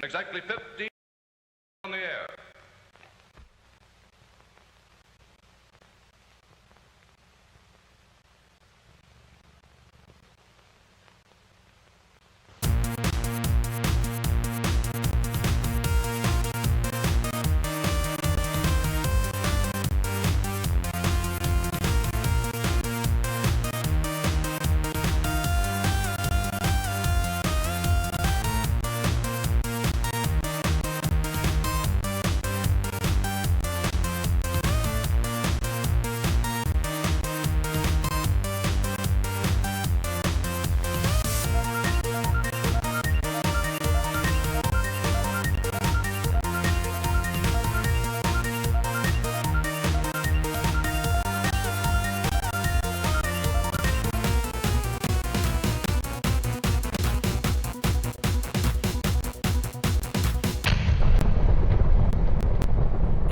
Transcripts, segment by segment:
exactly 15 on the air.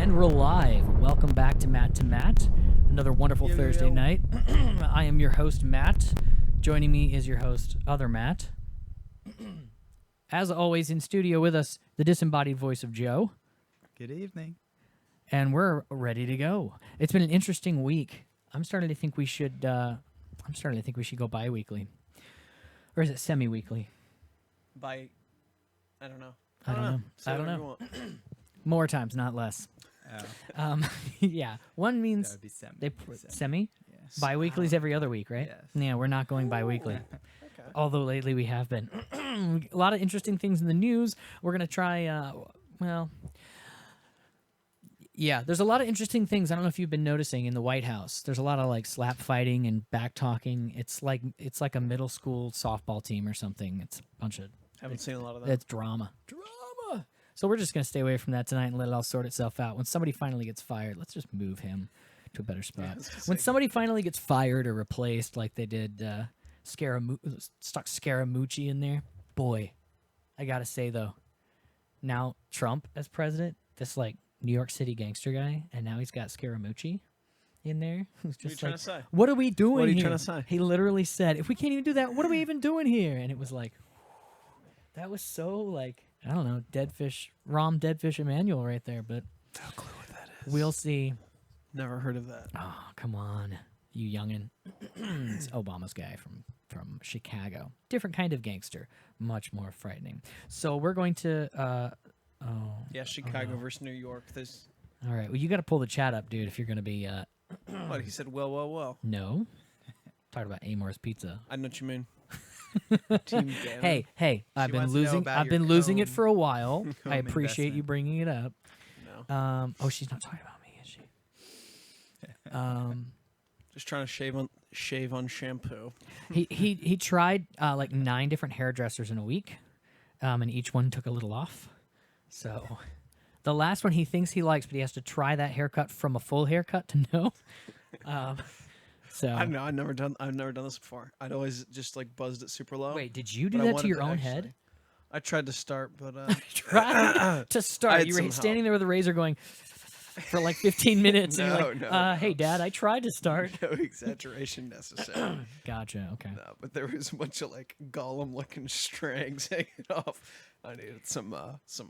We're live. Welcome back to Matt. Another wonderful Thursday night. I am your host, Matt. Joining me is your host, other Matt. As always, in studio with us, the disembodied voice of Joe. Good evening. And we're ready to go. It's been an interesting week. I'm starting to think we should. Go bi-weekly, or is it semi-weekly? I don't know. I don't know. More times, not less. Oh. Yeah. One means That would be semi. semi. Yes. Bi-weekly's every other week, right? Yes. Yeah, we're not going bi-weekly. Okay. Although lately we have been. A lot of interesting things in the news. We're going to try, there's a lot of interesting things. I don't know if you've been noticing in the White House. There's a lot of like slap fighting and back talking. It's like a middle school softball team or something. It's a bunch of Haven't seen a lot of that. It's drama. So we're just going to stay away from that tonight and let it all sort itself out. When somebody finally gets fired, let's just move him to a better spot. When somebody finally gets fired or replaced, like they did stuck Scaramucci in there, boy, I got to say, though, now Trump as president, this like New York City gangster guy, and now he's got Scaramucci in there. Who's just What are you trying to say? What are we doing What are you here? trying to say? He literally said, if we can't even do that, what are we even doing here? And it was like, that was so like, I don't know, Dead Fish Emmanuel right there, but No clue what that is. we'll see. Never heard of that. Oh, come on, you youngin'. It's Obama's guy from Chicago. Different kind of gangster, much more frightening. So we're going to, Yeah, Chicago versus New York. There's all right, well, you got to pull the chat up, dude, if you're going to be, what he said. Well. no. Talking about Amor's Pizza. I know what you mean. Team Dan. Hey, I've been wants to know losing. about I've your been losing it comb- for a while. I comb appreciate you investment. bringing it up. No. Oh, she's not talking about me, is she? Just trying to shave on shampoo. He tried like 9 different hairdressers in a week, and each one took a little off. So the last one he thinks he likes, but he has to try that haircut from a full haircut to know. So I don't know. I've never done this before. I'd always just like buzzed it super low. wait, did you do but I that to wanted your own actually- head? I tried to start, but Try to start. had You were some standing help. there with a razor going for like 15 minutes, and you're like, No, "Hey, Dad, I tried to start." no exaggeration necessary. Gotcha. Okay. No, but there was a bunch of like Gollum-looking strings hanging off. I needed some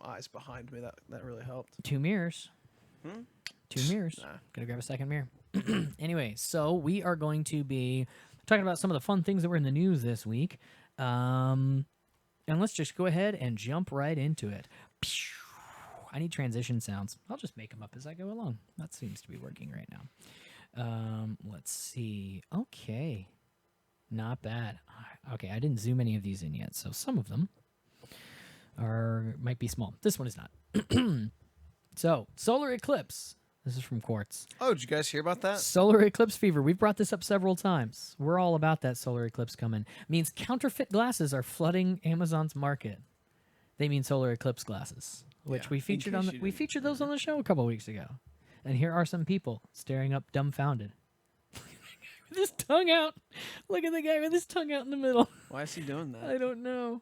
eyes behind me. That really helped. 2 mirrors. 2 mirrors. Nah. Gotta grab a second mirror. Anyway, so we are going to be talking about some of the fun things that were in the news this week. And let's just go ahead and jump right into it. I need transition sounds. I'll just make them up as I go along. That seems to be working right now. Let's see. Okay. Not bad. Okay, I didn't zoom any of these in yet, so some of them might be small. This one is not. So, solar eclipse. This is from Quartz. Oh, did you guys hear about that? Solar eclipse fever. We've brought this up several times. We're all about that solar eclipse coming. Means counterfeit glasses are flooding Amazon's market. They mean solar eclipse glasses, which Yeah, we in featured case on. you We didn't- featured those on the show a couple weeks ago. And here are some people staring up, dumbfounded. With his tongue out. Look at the guy with his tongue out in the middle. Why is he doing that? I don't know.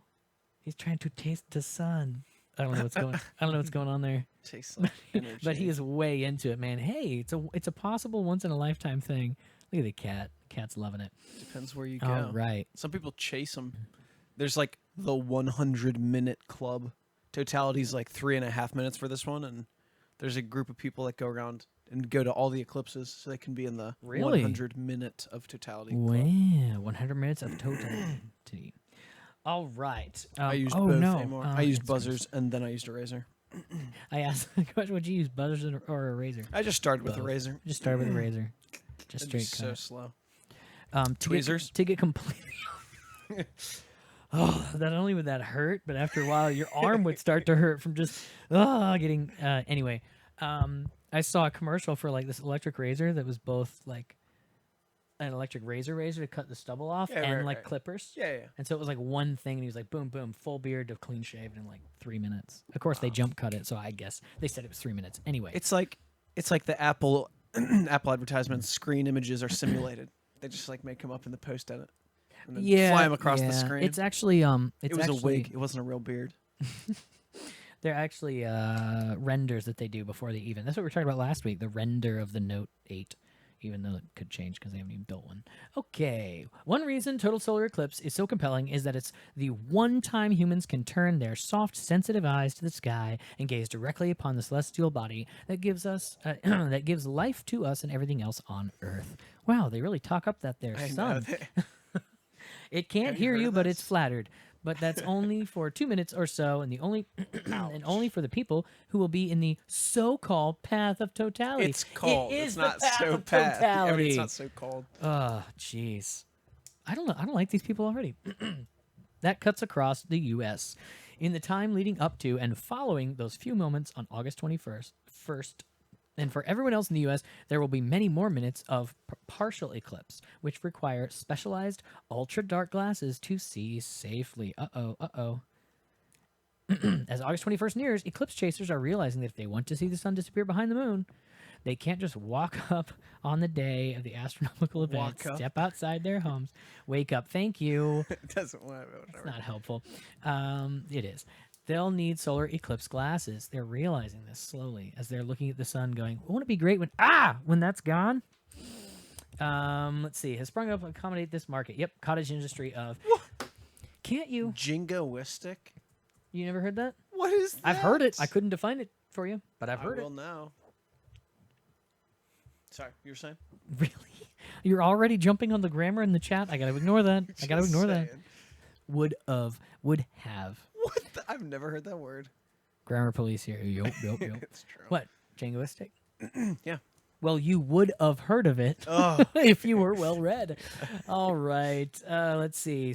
He's trying to taste the sun. I don't know what's going. I don't know what's going on there. Tastes like energy. But he is way into it, man. Hey, it's a possible once in a lifetime thing. Look at the cat. Cat's loving it. Depends where you go. All right. Some people chase them. There's like the 100-minute club totality's like 3.5 minutes for this one, and there's a group of people that go around and go to all the eclipses so they can be in the Really? 100-minute of totality. Wow, club. 100 minutes of totality. All right. I used oh both no. anymore. Oh, I used that's buzzers and then I used a razor. I asked the question, would you use buzzers or a razor? I just started with a Both. razor. Just start with a razor. Just It'd be straight so cut. slow. Tweezers? To get completely... Oh, not only would that hurt, but after a while, your arm would start to hurt from just getting... anyway, I saw a commercial for like this electric razor that was both like an electric razor to cut the stubble off and like clippers. Yeah. And so it was like one thing, and he was like, boom, boom, full beard to clean shaved in like 3 minutes. Of course, they jump cut it, so I guess they said it was 3 minutes. Anyway, It's like the Apple Apple advertisement screen images are simulated. They just like make them up in the post edit. And then fly them across the screen. It's actually it was a wig. It wasn't a real beard. They're actually renders that they do before they even. That's what we were talking about last week. The render of the Note 8, even though it could change because they haven't even built one. Okay, one reason total solar eclipse is so compelling is that it's the one time humans can turn their soft, sensitive eyes to the sky and gaze directly upon the celestial body that gives us that gives life to us and everything else on Earth. Wow, they really talk up that there I know sun. that. It can't Have you hear heard you, of but this? it's flattered. But that's only for 2 minutes or so, and the only and only for the people who will be in the so-called path of totality. It's called. It is It's the not path so of path. I mean, totality. it's not so called. Oh, jeez. I don't know. I don't like these people already. That cuts across the U.S. In the time leading up to and following those few moments on August 21st, and for everyone else in the U.S., there will be many more minutes of partial eclipse, which require specialized ultra-dark glasses to see safely. Uh-oh. As August 21st nears, eclipse chasers are realizing that if they want to see the sun disappear behind the moon, they can't just walk up on the day of the astronomical event, Walk up. step outside their homes, wake up, thank you. It doesn't want It's not helpful. It is. They'll need solar eclipse glasses. They're realizing this slowly as they're looking at the sun going, won't it be great when that's gone? Let's see. Has sprung up to accommodate this market. Yep. Cottage industry of... Can't you? Jingoistic? You never heard that? What is that? I've heard it. I couldn't define it for you, but I've heard I it. will now. Sorry, you were saying? Really? You're already jumping on the grammar in the chat? I gotta ignore that. I gotta Just ignore that. saying. Would have. What? I've never heard that word. Grammar police here. Yup. It's true. What? Jingoistic? Yeah. Well, you would have heard of it Oh. if you were well read. All right. Let's see.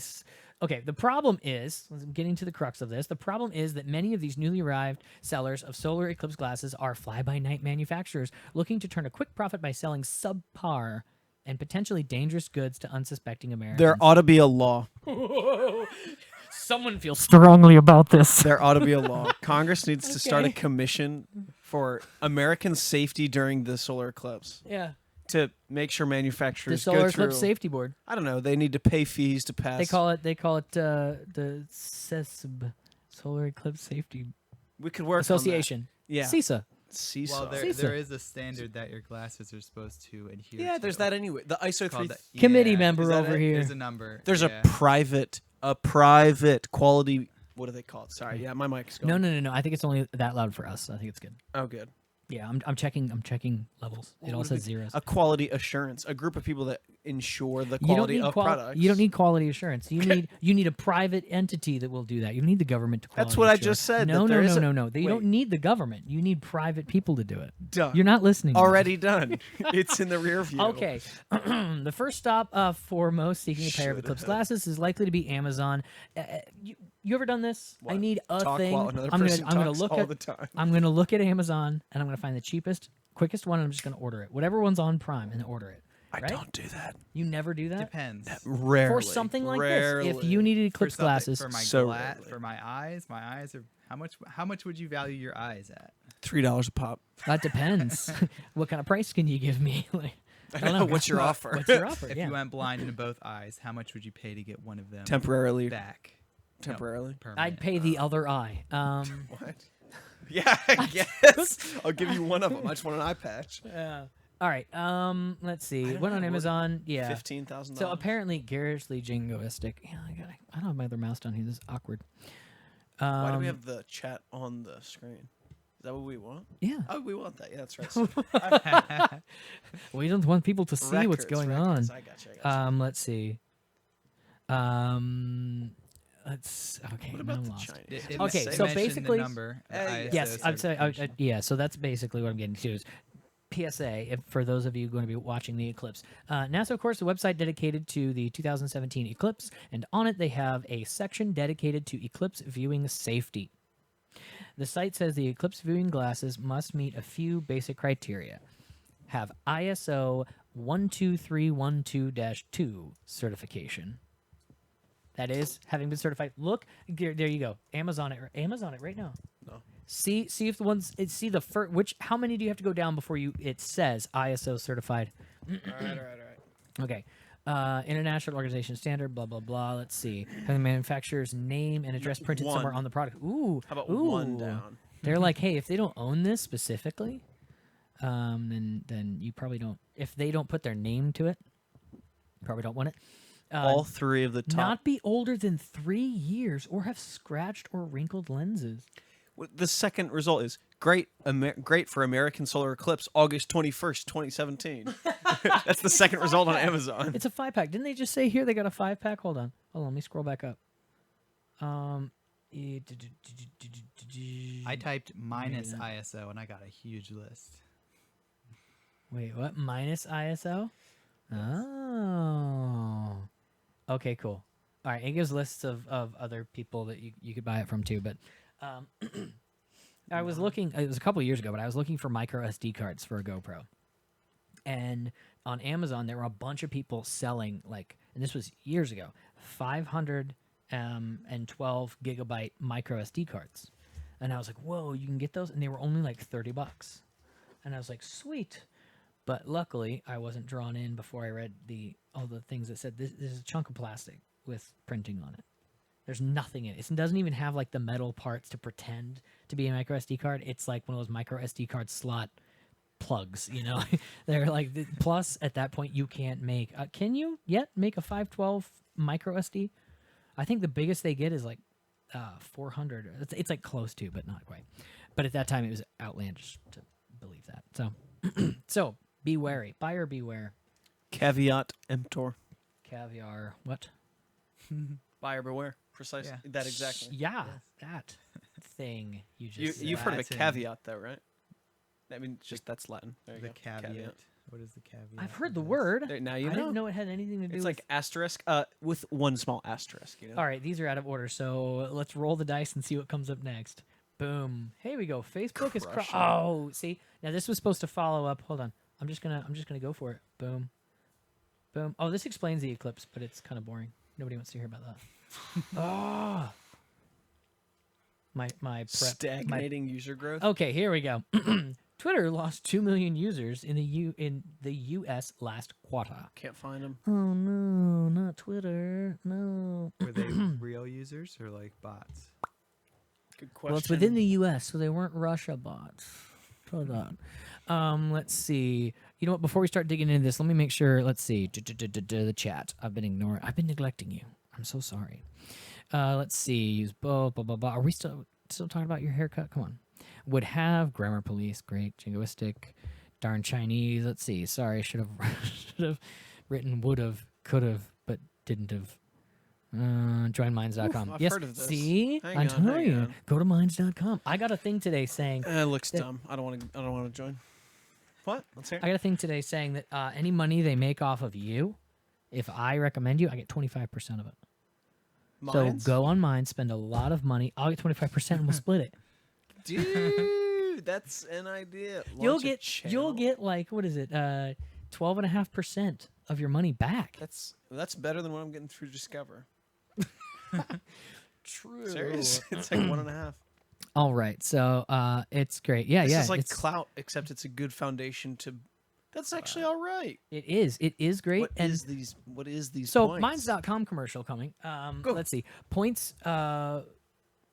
Okay, the problem is, getting to the crux of this, the problem is that many of these newly arrived sellers of solar eclipse glasses are fly-by-night manufacturers looking to turn a quick profit by selling subpar and potentially dangerous goods to unsuspecting Americans. There ought to be a law. Someone feels strongly about this. There ought to be a law. Congress needs to start a Okay. commission for American safety during the solar eclipse Yeah. to make sure The manufacturers Solar go Eclipse through. Safety Board. I don't know. They need to pay fees to pass. They call it the CESB, Solar Eclipse Safety We could work Association. On that. Yeah. CISA. CISA. Well, CISA. there is a standard that your glasses are supposed to adhere yeah, to. there's that anyway. The ISO Called 3. the- Committee yeah, member is that over it? here. There's a number. There's yeah. a private quality. What do they call it? Sorry. Yeah, my mic's going. No. I think it's only that loud for us. I think it's good. Oh, good. Yeah, I'm checking levels. It all What do says they- zeros. A quality assurance. A group of people that ensure the You don't quality need of products. You don't need quality assurance. You need a private entity that will do that. You don't need the government to quality That's what I assure. just said, No, that there is a- no. You don't Wait. need the government. You need private people to do it. Done. You're not listening. to me. Already done. It's in the rear view. Okay. The first stop for most seeking a pair of Should Eclipse have. glasses is likely to be Amazon. You ever done this? I What? need a Talk thing. while another I'm person gonna talks look all at the time. I'm gonna look at Amazon and I'm gonna find the cheapest, quickest one. And I'm just gonna order it. Whatever one's on Prime, and order it. I right? don't do that. You never do that. Depends. Rarely. For something like Rarely. this, if you needed For Eclipse something- glasses, for my So rarely. for my eyes are how much would you value your eyes at? $3 a pop. that depends. What kind of price can you give me? Like, I don't know. What's your offer? What's your offer? If Yeah. you went blind in both eyes, how much would you pay to get one of them Temporarily. back? Temporarily. No, I'd permanent. pay the other eye. What? Yeah, I guess. I'll give you one of them. I just want an eye patch. All right. Let's see. don't Went on know, what- Amazon. Yeah. $15,000. So apparently, garishly jingoistic. Yeah, I don't have my other mouse down here. This is awkward. Why do we have the chat on the screen? Is that what we want? Yeah. Oh, we want that. Yeah, that's right. We don't want people to see what's going on. I gotcha. Let's see. Let's okay. What now about I'm the lost. Chinese? Okay, It so mentioned basically- the number, the ISO Yes, I'd say. certification. Yeah, so that's basically what I'm getting to. Is PSA, for those of you going to be watching the eclipse. NASA, of course, a website dedicated to the 2017 eclipse, and on it they have a section dedicated to eclipse viewing safety. The site says the eclipse viewing glasses must meet a few basic criteria. Have ISO 12312-2 certification. That is, having been certified. Look, there you go. Amazon it right now. No. See if the ones see the first. How many do you have to go down before it says ISO certified? All right. Okay. International Organization Standard, blah, blah, blah. Let's see. Having the manufacturer's name and address printed somewhere One. on the product. Ooh. How about ooh. one down? They're like, hey, if they don't own this specifically, then you probably don't. If they don't put their name to it, you probably don't want it. All three of the top. Not be older than 3 years or have scratched or wrinkled lenses. The second result is great. Great for American solar eclipse, August 21st, 2017. That's the second result on Amazon. It's a 5-pack. Didn't they just say here they got a 5-pack? Hold on. Let me scroll back up. I typed minus ISO and I got a huge list. Wait, what? Minus ISO? Oh. Okay, cool. All right, it gives lists of other people that you could buy it from too. But I was looking, it was a couple of years ago, but I was looking for micro SD cards for a GoPro. And on Amazon, there were a bunch of people selling, and this was years ago, 512 gigabyte micro SD cards. And I was like, whoa, you can get those? And they were only like $30. And I was like, sweet. But luckily, I wasn't drawn in before I read all the things that said this is a chunk of plastic with printing on it. There's nothing in it. It doesn't even have like the metal parts to pretend to be a micro SD card. It's like one of those micro SD card slot plugs, They're like, plus at that point you can't make. Can you yet make a 512 micro SD? I think the biggest they get is like 400. It's like close to, but not quite. But at that time it was outlandish to believe that. So be wary. Buyer beware. Caveat emptor. Caviar. What? Buyer beware. Precisely. Yeah. That exactly. Yeah, that thing you just You've said. heard of a Latin. caveat, though, right? I mean, that's Latin. There you The go. caveat. What is the caveat? I've heard of the this? word. There, now I you know. didn't know it had anything to do It's with... like asterisk, with one small asterisk. All right, these are out of order, so let's roll the dice and see what comes up next. Boom. Here we go. Facebook is Crushing. oh, see. Now this was supposed to follow up. Hold on. I'm just gonna go for it. Boom. Boom. Oh, this explains the eclipse, but it's kind of boring. Nobody wants to hear about that. Oh. My prep. Stagnating user growth. Okay, here we go. Twitter lost 2 million users in the U.S. last quarter. Can't find them. Oh no, not Twitter. No. Were they real users or like bots? Good question. Well, it's within the U.S., so they weren't Russia bots. Hold on. Let's see. You know what? Before we start digging into this, let me make sure. Let's see. The chat. I've been neglecting you. I'm so sorry. Let's see. Use both. Blah blah blah. Are we still talking about your haircut? Come on. Would have grammar police. Great. Jingoistic. Darn Chinese. Let's see. Sorry. Should have written would have, could have, but didn't have. Joinminds.com. I've Yes. heard of this. See, Hang I on, tell hang you. on. Go to minds.com. I got a thing today saying It looks dumb. I don't want to join. What? Let's hear. I got a thing today saying that any money they make off of you, if I recommend you, I get 25% of it. Minds? So go on mine, spend a lot of money. I'll get 25% and we'll split it. Dude, that's an idea. You'll Launch a get channel. like what is it? 12.5% of your money back. That's better than what I'm getting through Discover. True. Serious? It's like 1.5. All right, so it's great. Yeah, This yeah. is like it's, clout, except it's a good foundation to. That's actually all right. it is great. What is these? So points? minds.com commercial coming. Go. Let's see. Points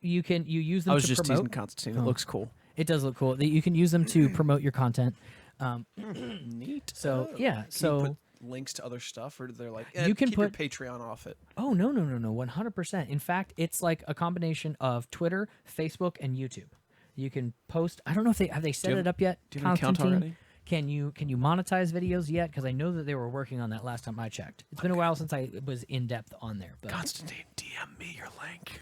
you use them I was to just promote. teasing Constantine. It Oh. looks cool. It does look cool. You can use them to promote your content. Neat. So Oh. yeah, Can you so put links to other stuff, or they're like, You can keep your put- Patreon off it? Oh, no, 100%. In fact, it's like a combination of Twitter, Facebook, and YouTube. You can post. I don't know if they have set have- it up yet. do you have an account Constantine? already? Can you monetize videos yet? Because I know that they were working on that last time I checked. It's been a while since I was in depth on there. But Constantine, DM me your link.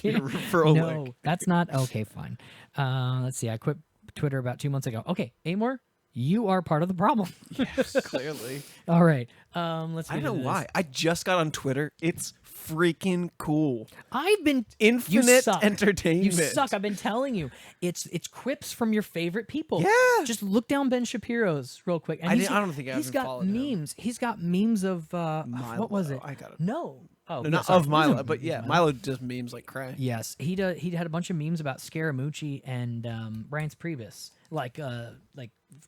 Your referral no, link. that's not okay. Fine. Let's see. I quit Twitter about 2 months ago. Okay, Amor, you are part of the problem. Yes, clearly. All right. Let's. I get don't know into this. why. I just got on Twitter. It's freaking cool. I've been Infinite suck. entertainment. You suck. I've been telling you. It's quips from your favorite people. Yeah. Just look down Ben Shapiro's real quick. And I he's- don't think I he's haven't got followed him. memes. He's got memes of what was it? I got it. No. Oh, No, no, not sorry. of Milo, These are but memes, yeah, Milo does memes like cray. Yes, he had a bunch of memes about Scaramucci and Reince Priebus, like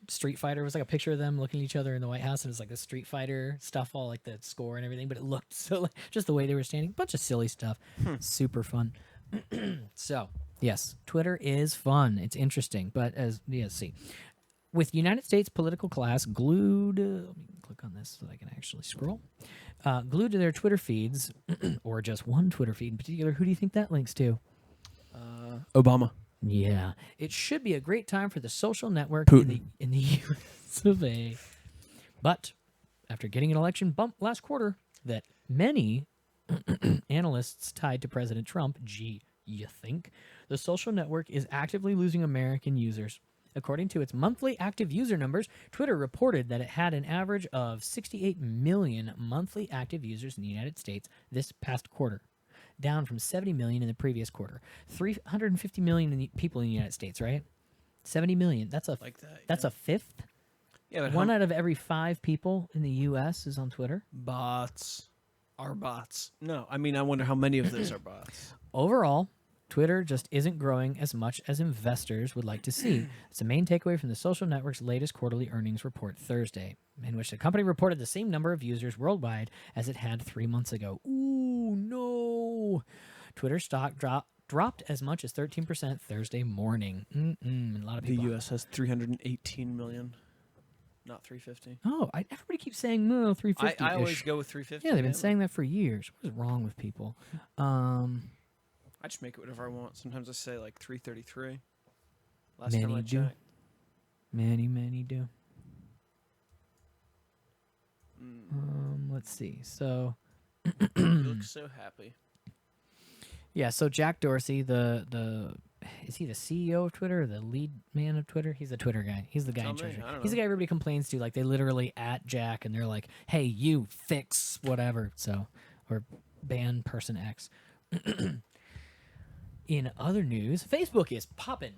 Street Fighter. It was like a picture of them looking at each other in the White House, and it was like the Street Fighter stuff, all like the score and everything. But it looked so like, just the way they were standing, bunch of silly stuff, super fun. So yes, Twitter is fun. It's interesting, but see, with United States political class glued. Let me click on this so I can actually scroll. Glued to their Twitter feeds, or just one Twitter feed in particular. Who do you think that links to? Obama. Yeah, it should be a great time for the social network Putin. in the U.S. of A. But after getting an election bump last quarter that many analysts tied to President Trump, you think, the social network is actively losing American users. According to its monthly active user numbers, Twitter reported that it had an average of 68 million monthly active users in the United States this past quarter, down from 70 million in the previous quarter. 350 million people in the United States, right? 70 million. That's a that's a fifth. Yeah, but One out of every 5 people in the U.S. is on Twitter. bots are bots. No, I mean, I wonder how many of those are bots. Overall, Twitter just isn't growing as much as investors would like to see. It's the main takeaway from the social network's latest quarterly earnings report Thursday, in which the company reported the same number of users worldwide as it had 3 months ago. Ooh, no. Twitter stock dropped as much as 13% Thursday morning. A lot of The people. U.S. has 318 million, not 350. Oh, everybody keeps saying no, 350. I always go with 350. Yeah, they've been man. saying that for years. What is wrong with people? I just make it whatever I want. Sometimes I say like 333. Last time I Many do. checked. Many do. Let's see. So, You look so happy. yeah. So Jack Dorsey, is he the CEO of Twitter or the lead man of Twitter? He's the Twitter guy. He's the guy in Tell me, charge. I don't He's the know. guy everybody complains to. Like they literally at Jack and they're like, "Hey, you fix whatever." So, or ban person X. In other news, Facebook is popping.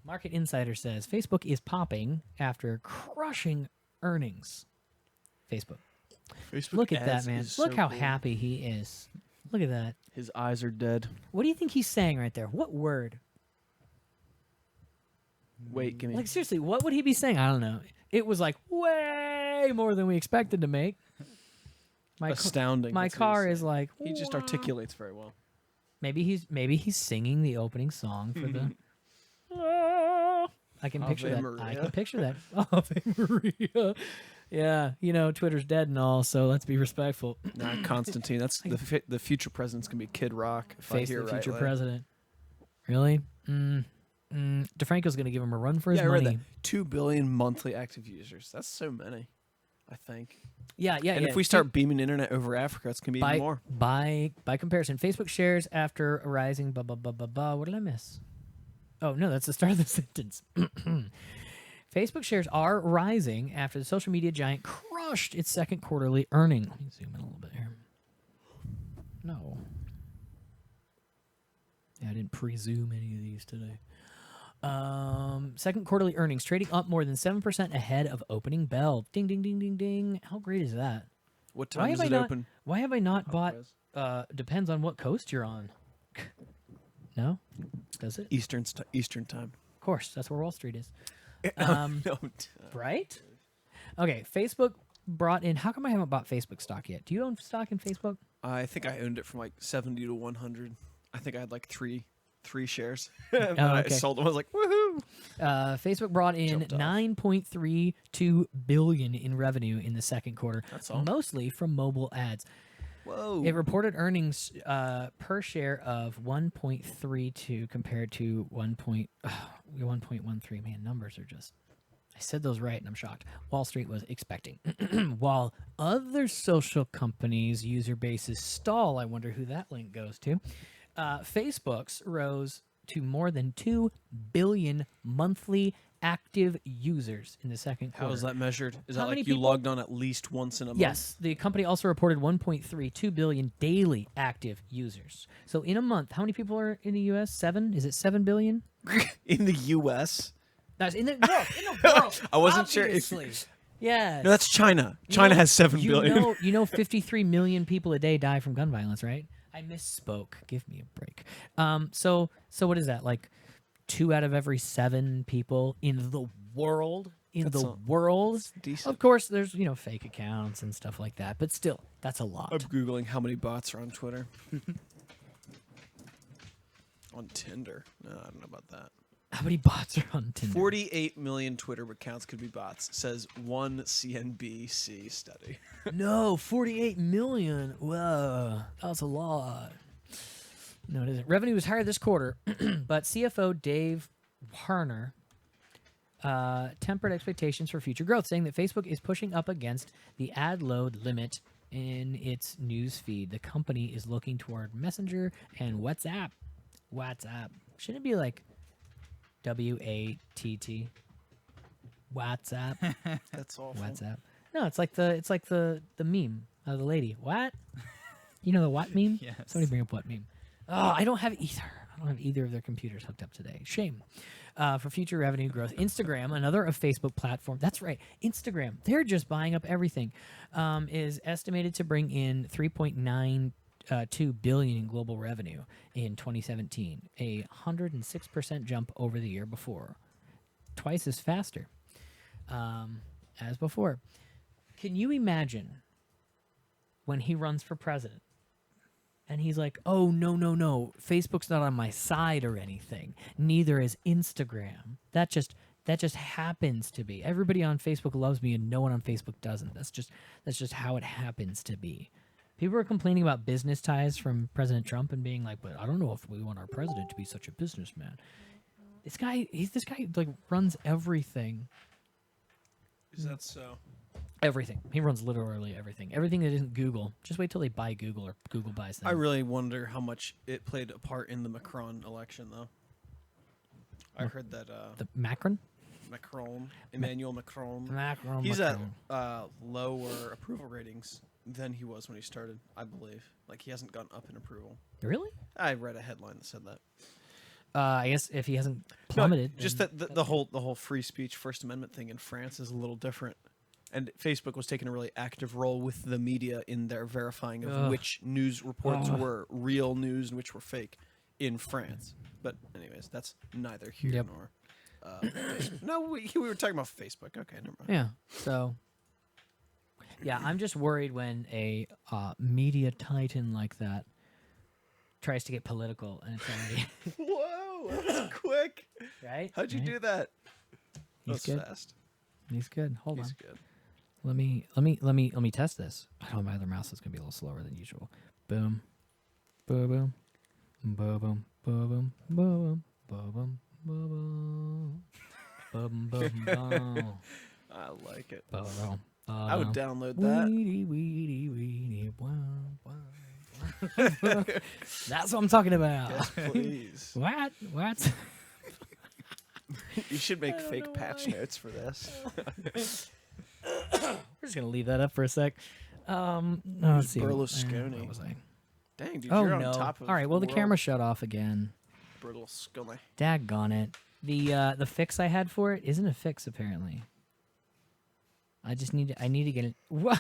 Market Insider says Facebook is popping after crushing earnings. Facebook. Look at that, ads man. is Look so how cool. happy he is. Look at that. His eyes are dead. What do you think he's saying right there? What word? Wait, give me. Like, seriously, what would he be saying? I don't know. It was like way more than we expected to make. Astounding. My That's what car he's is like, saying. He just "Wah." articulates very well. Maybe he's singing the opening song for the. I can picture Ave that. Maria. I can picture that. Ave Maria. Yeah, Twitter's dead and all, so let's be respectful. Nah, Constantine. That's the future president's gonna be Kid Rock. If I Face hear the future rightly. president. Really? DeFranco's going to give him a run for his Yeah, I read money. that. 2 billion monthly active users. That's so many. I think. Yeah. And if we start beaming internet over Africa, it's gonna be even more. by comparison, Facebook shares after rising. What did I miss? Oh no, that's the start of the sentence. Facebook shares are rising after the social media giant crushed its second quarterly earning. Let me zoom in a little bit here. No. Yeah, I didn't pre-zoom any of these today. Second quarterly earnings trading up more than 7% ahead of opening bell. Ding, ding, ding, ding, ding. How great is that? What time does it open? Why have I not bought? Otherwise. Depends on what coast you're on. No, does it? Eastern time. Of course, that's where Wall Street is. No, Right? Okay, Facebook brought in. How come I haven't bought Facebook stock yet? Do you own stock in Facebook? I think I owned it from like 70 to 100. I think I had like 3 3 shares. And then I okay. sold them. I was like, woohoo! Facebook brought in Jumped off. $9.32 billion in revenue in the second quarter, That's all. mostly from mobile ads. Whoa. It reported earnings per share of 1.32 compared to 1.13. Man, numbers are just... I said those right, and I'm shocked. Wall Street was expecting. While other social companies' user bases stall, I wonder who that link goes to. Facebook's rose to more than 2 billion monthly active users in the second quarter. How is that measured? Is How that many like you people- logged on at least once in a month? Yes, the company also reported 1.32 billion daily active users. So in a month, how many people are in the U.S.? 7? Is it 7 billion? In the U.S.? That's in the world. In the world. I wasn't sure if- obviously. Yes. No, that's China. You China know- has 7 billion. You know 53 million people a day die from gun violence, right? I misspoke. Give me a break. So what is that? Like 2 out of every 7 people in the world? World? decent. Of course, there's, fake accounts and stuff like that, but still, that's a lot. I'm Googling how many bots are on Twitter. On Tinder. No, I don't know about that. How many bots are on Tinder? 48 million Twitter accounts could be bots, says one CNBC study. No, 48 million. Whoa, that's a lot. No, it isn't. Revenue was higher this quarter, but CFO Dave Harner tempered expectations for future growth, saying that Facebook is pushing up against the ad load limit in its news feed. The company is looking toward Messenger and WhatsApp. Shouldn't it be like WATT? WhatsApp. That's awful. WhatsApp. No, it's like the meme of the lady. What? You know the what meme? Yes. Somebody bring up what meme. Oh, I don't have either. I don't have either of their computers hooked up today. Shame. For future revenue growth, Instagram, another of Facebook platform. That's right, Instagram. They're just buying up everything. Is estimated to bring in 3.92 billion in global revenue in 2017, a 106% jump over the year before, twice as faster as before. Can you imagine when he runs for president and he's like, oh, no, Facebook's not on my side or anything. Neither is Instagram. That just happens to be. Everybody on Facebook loves me and no one on Facebook doesn't. That's just how it happens to be. People are complaining about business ties from President Trump and being like, but I don't know if we want our president to be such a businessman. This guy like runs everything. Is that so? Everything. He runs literally everything. Everything that isn't Google. Just wait till they buy Google or Google buys them. I really wonder how much it played a part in the Macron election, though. I heard that the Macron? Emmanuel Macron, Macron. he's at lower approval ratings than he was when he started, I believe. Like, he hasn't gone up in approval. Really? I read a headline that said that. I guess if he hasn't No, plummeted. just then that the whole free speech First Amendment thing in France is a little different. And Facebook was taking a really active role with the media in their verifying of Ugh. which news reports were real news and which were fake in France. But anyways, that's neither here Yep. nor. No, we were talking about Facebook. Okay, never mind. Yeah. So. Yeah, I'm just worried when a media titan like that tries to get political and it's already Whoa, that's quick. right. How'd you Right? do that? He's That's good. fast. He's good. Hold He's on. good. Let me test this. I know my other mouse is gonna be a little slower than usual. Boom, boom, boom, boom, boom, boom, boom, boom, boom, boom, boom, boom, I like it. boom. I would download that. Weedy, weedy, weedy, wow, wow. That's what I'm talking about. Yes, please. What? What? You should make don't fake know patch why. notes for this. We're just gonna leave that up for a sec. Let's see. Berlusconi? Where was I? Dang, dude, Oh you're no! on top of All right. Well, the world. camera shut off again. Berlusconi. Daggone it. The fix I had for it isn't a fix apparently. I need to get it. Wow.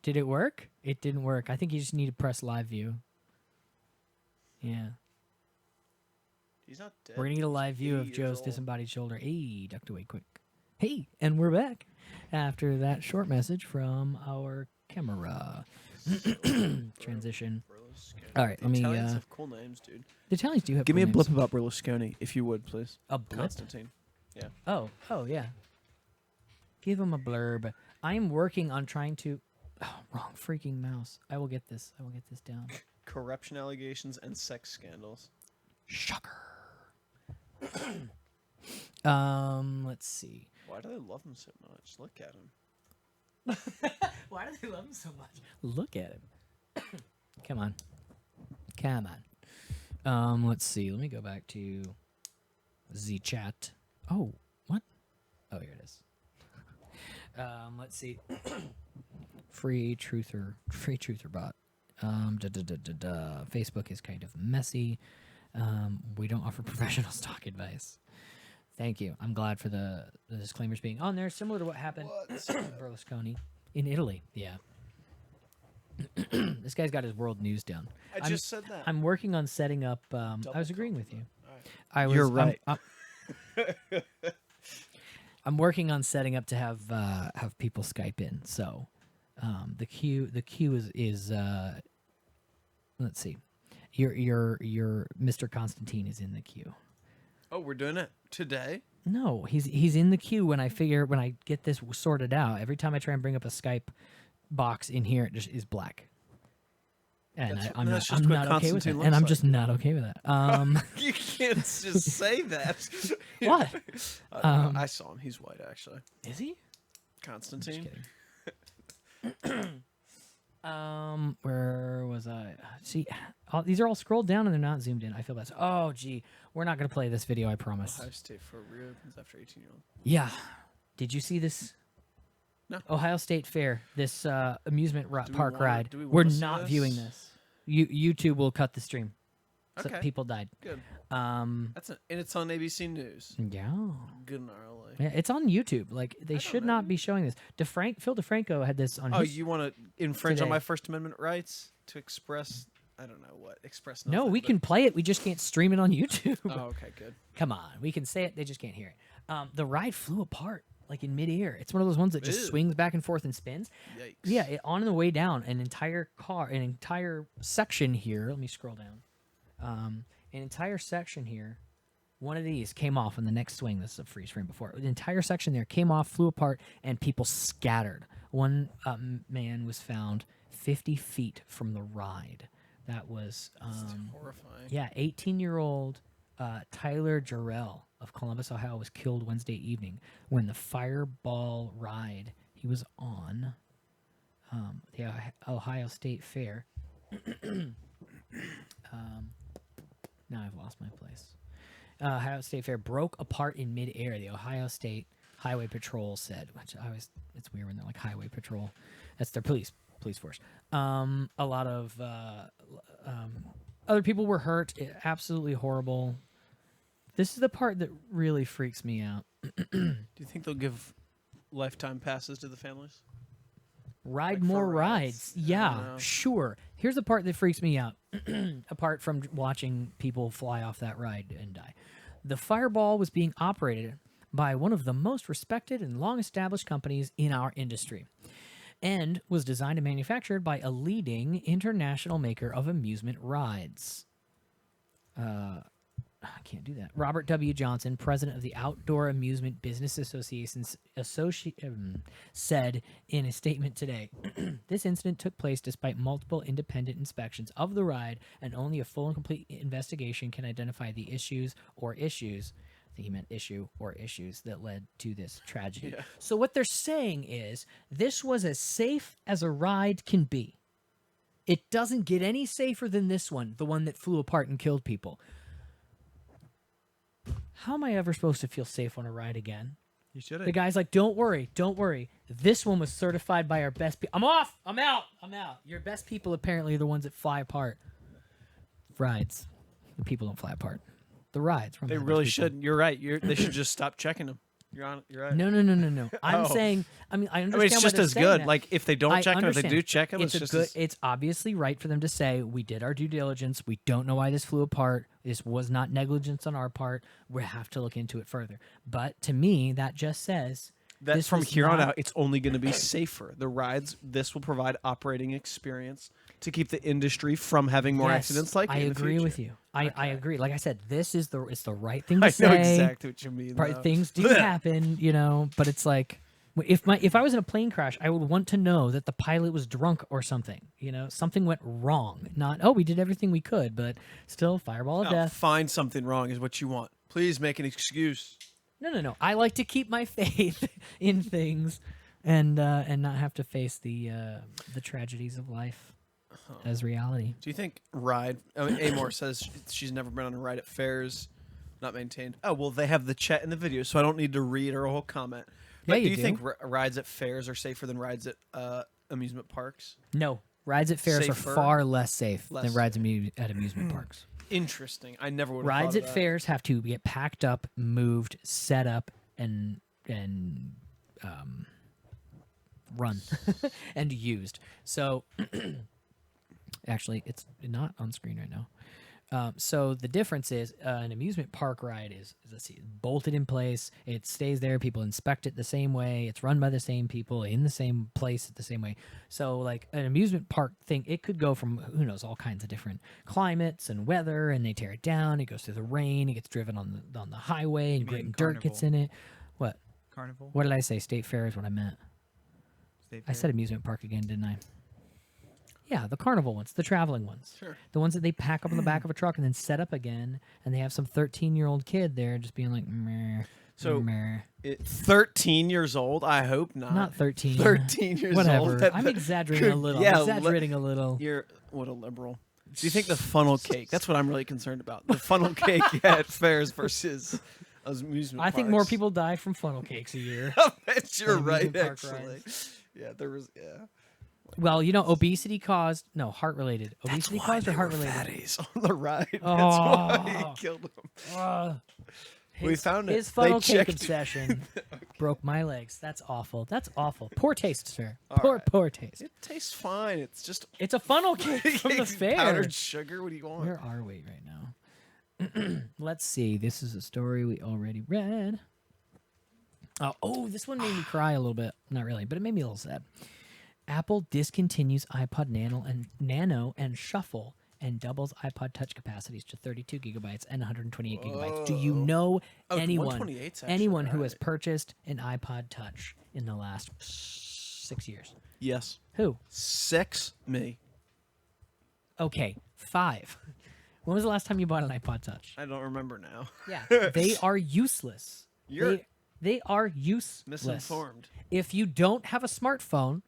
Did it work? It didn't work. I think you just need to press live view. Yeah. He's not dead. We're gonna get a live view of 80 years Joe's old. disembodied shoulder. Hey, ducked away quick. Hey, and we're back after that short message from our camera. Transition. Berlusconi. All right, The let me. Italians have cool names, dude. The Italians do have. Give me cool a blip names. about Berlusconi, if you would, please. A blip. Constantine. Oh, yeah. Give him a blurb. I am working on trying to. Oh, wrong freaking mouse. I will get this. I will get this down. Corruption allegations and sex scandals. Shocker. Let's see. Why do they love him so much? Look at him. Why do they love him so much? Look at him. Come on. Let's see. Let me go back to Z chat. Oh, what? Oh, here it is. Let's see. Free truther bot. Facebook is kind of messy. We don't offer professional stock advice. Thank you. I'm glad for the disclaimers being on there, similar to what happened Berlusconi in Italy. Yeah. This guy's got his world news down. I just said that. I'm working on setting up. I was agreeing with you. I was, You're right. I'm working on setting up to have people Skype in. So the queue is let's see. Your Mr. Constantine is in the queue. Oh, we're doing it today? No, he's in the queue when I get this sorted out. Every time I try and bring up a Skype box in here, it just is black. And I'm not okay with it. And I'm just not okay with that. You can't just say that. What? I saw him. He's white, actually. Is he? Constantine. Just kidding. Where was I? See, these are all scrolled down and they're not zoomed in. I feel bad. Oh, gee, we're not gonna play this video. I promise. Ohio State for reopens after 18-year-old. Yeah. Did you see this? No. Ohio State Fair. This amusement park ride. do we We're wanna see not this? viewing this. YouTube will cut the stream. So Okay. people died. Good. Um. And it's on ABC News. Yeah. Good and gnarly. Yeah, it's on YouTube. Like they don't should know. not be showing this. Phil DeFranco had this on. Oh, his... you want to infringe on today. my First Amendment rights to express? I don't know what. Express. No, nothing, we but- can play it. We just can't stream it on YouTube. Oh, okay, good. Come on, we can say it. They just can't hear it. The ride flew apart like in midair. It's one of those ones that just Ew. swings back and forth and spins. Yikes. Yeah, on the way down, an entire section here. Let me scroll down. An entire section here. One of these came off on the next swing. This is a freeze frame before. The entire section there came off, flew apart, and people scattered. One man was found 50 feet from the ride. That was It's horrifying. yeah, 18-year-old Tyler Jarrell of Columbus, Ohio, was killed Wednesday evening when the Fireball ride he was on the Ohio State Fair. Now I've lost my place. Ohio State Fair broke apart in midair. The Ohio State Highway Patrol said, which it's weird when they're like Highway Patrol. That's their police force. A lot of other people were hurt. Absolutely horrible. This is the part that really freaks me out. Do you think they'll give lifetime passes to the families? Ride Like more for rides. rides? I Yeah, don't know. sure. Here's the part that freaks me out, apart from watching people fly off that ride and die. The Fireball was being operated by one of the most respected and long-established companies in our industry, and was designed and manufactured by a leading international maker of amusement rides. I can't do that. Robert W. Johnson, president of the Outdoor Amusement Business Association, said in a statement today, this incident took place despite multiple independent inspections of the ride, and only a full and complete investigation can identify the issues. I think he meant issue or issues that led to this tragedy. Yeah. So what they're saying is this was as safe as a ride can be. It doesn't get any safer than this one, the one that flew apart and killed people. How am I ever supposed to feel safe on a ride again? You should The have. guy's like, don't worry. This one was certified by our best people. I'm off. I'm out. Your best people apparently are the ones that fly apart. Rides. The people don't fly apart. The rides. They really should. You're right. They should just stop checking them. You're right. No. I'm Oh. saying, I mean, I I understand mean, it's why just they're as saying good. that. Like if they don't I check them, if they understand. do check them, it's a just good. as, It's obviously right for them to say we did our due diligence. We don't know why this flew apart. This was not negligence on our part. We have to look into it further. But to me, that just says that This from was here on not- out, it's only going to be safer. The rides, this will provide operating experience to keep the industry from having more Yes, accidents like it I in the agree with future. you. I agree. Like I said, it's the right thing to I say. know exactly what you mean. though. Things do happen, but it's like if I was in a plane crash, I would want to know that the pilot was drunk or something. Something went wrong. Not we did everything we could, but still fireball of No, death. find something wrong is what you want. Please make an excuse. No. I like to keep my faith in things, and not have to face the tragedies of life as reality. Do you think Amor says she's never been on a ride at fairs, not maintained. Oh, well, they have the chat in the video, so I don't need to read her whole comment. But Yeah, do you you think rides at fairs are safer than rides at amusement parks? No, rides at fairs Safer? are far less safe Less than rides at amusement parks. Interesting. I never would have Rides thought at of that. fairs have to get packed up, moved, set up, and run and used. So actually, it's not on screen right now. So the difference is an amusement park ride is let's see, bolted in place. It stays there. People inspect it the same way. It's run by the same people in the same place the same way. So like an amusement park thing, it could go from who knows all kinds of different climates and weather, and they tear it down. It goes through the rain. It gets driven on the highway, and grit mean and dirt gets carnival? in it. What? Carnival. What did I say? State fair is what I meant. State I Fair? said amusement park again, didn't I? Yeah, the carnival ones, the traveling ones. Sure. The ones that they pack up on the back of a truck and then set up again, and they have some 13-year-old kid there just being like, meh, So- meh. 13 years old? I hope not. Not 13. 13 years Whatever. old. I'm exaggerating a little. Yeah, I'm exaggerating a little. You're what a liberal. Do you think the funnel cake? That's what I'm really concerned about. The funnel cake at fairs versus amusement I think more parks. people die from funnel cakes a year. I bet you're than right. amusement park Actually, rides. yeah, there was. Yeah, Well, obesity caused heart-related. Obesity caused or heart-related? fatties on the ride. That's Oh. why he killed them. We found it. His funnel They cake checked- obsession broke my legs. That's awful. That's awful. Poor taste, sir. All right. Poor taste. It tastes fine. It's just It's a funnel cake from the fair. powdered sugar. What do you want? Where are we right now? Let's see. This is a story we already read. Oh, this one made me cry a little bit. Not really, but it made me a little sad. Apple discontinues iPod Nano and Shuffle and doubles iPod Touch capacities to 32 gigabytes and 128 gigabytes. Do you know Oh, anyone 128's actually anyone who has alright. purchased an iPod Touch in the last 6 years? Yes. Who? 6 me. Okay, 5. When was the last time you bought an iPod Touch? I don't remember now. Yeah, they are useless. You're They are useless. misinformed. If you don't have a smartphone,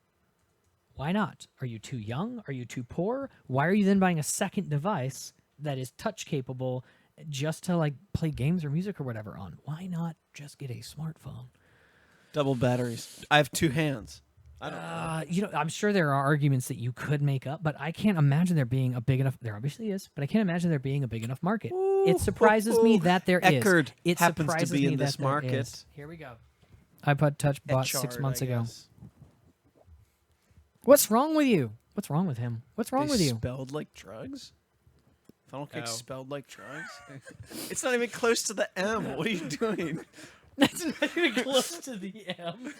why not? Are you too young? Are you too poor? Why are you then buying a second device that is touch capable just to like play games or music or whatever on? Why not just get a smartphone? Double batteries. I have 2 hands. I don't know. I'm sure there are arguments that you could make up, but I can't imagine there being a big enough. There obviously is, but I can't imagine there being a big enough market. It surprises me that there is. Eckerd It happens to surprises be me in this that there market. is. Here we go. iPod Touch bought 6 Echard, months I ago. guess. What's wrong with you? What's wrong with him? What's wrong They with you? spelled like drugs? Funnel cake Oh. spelled like drugs? It's not even close to the M. What are you doing? That's not even close to the M.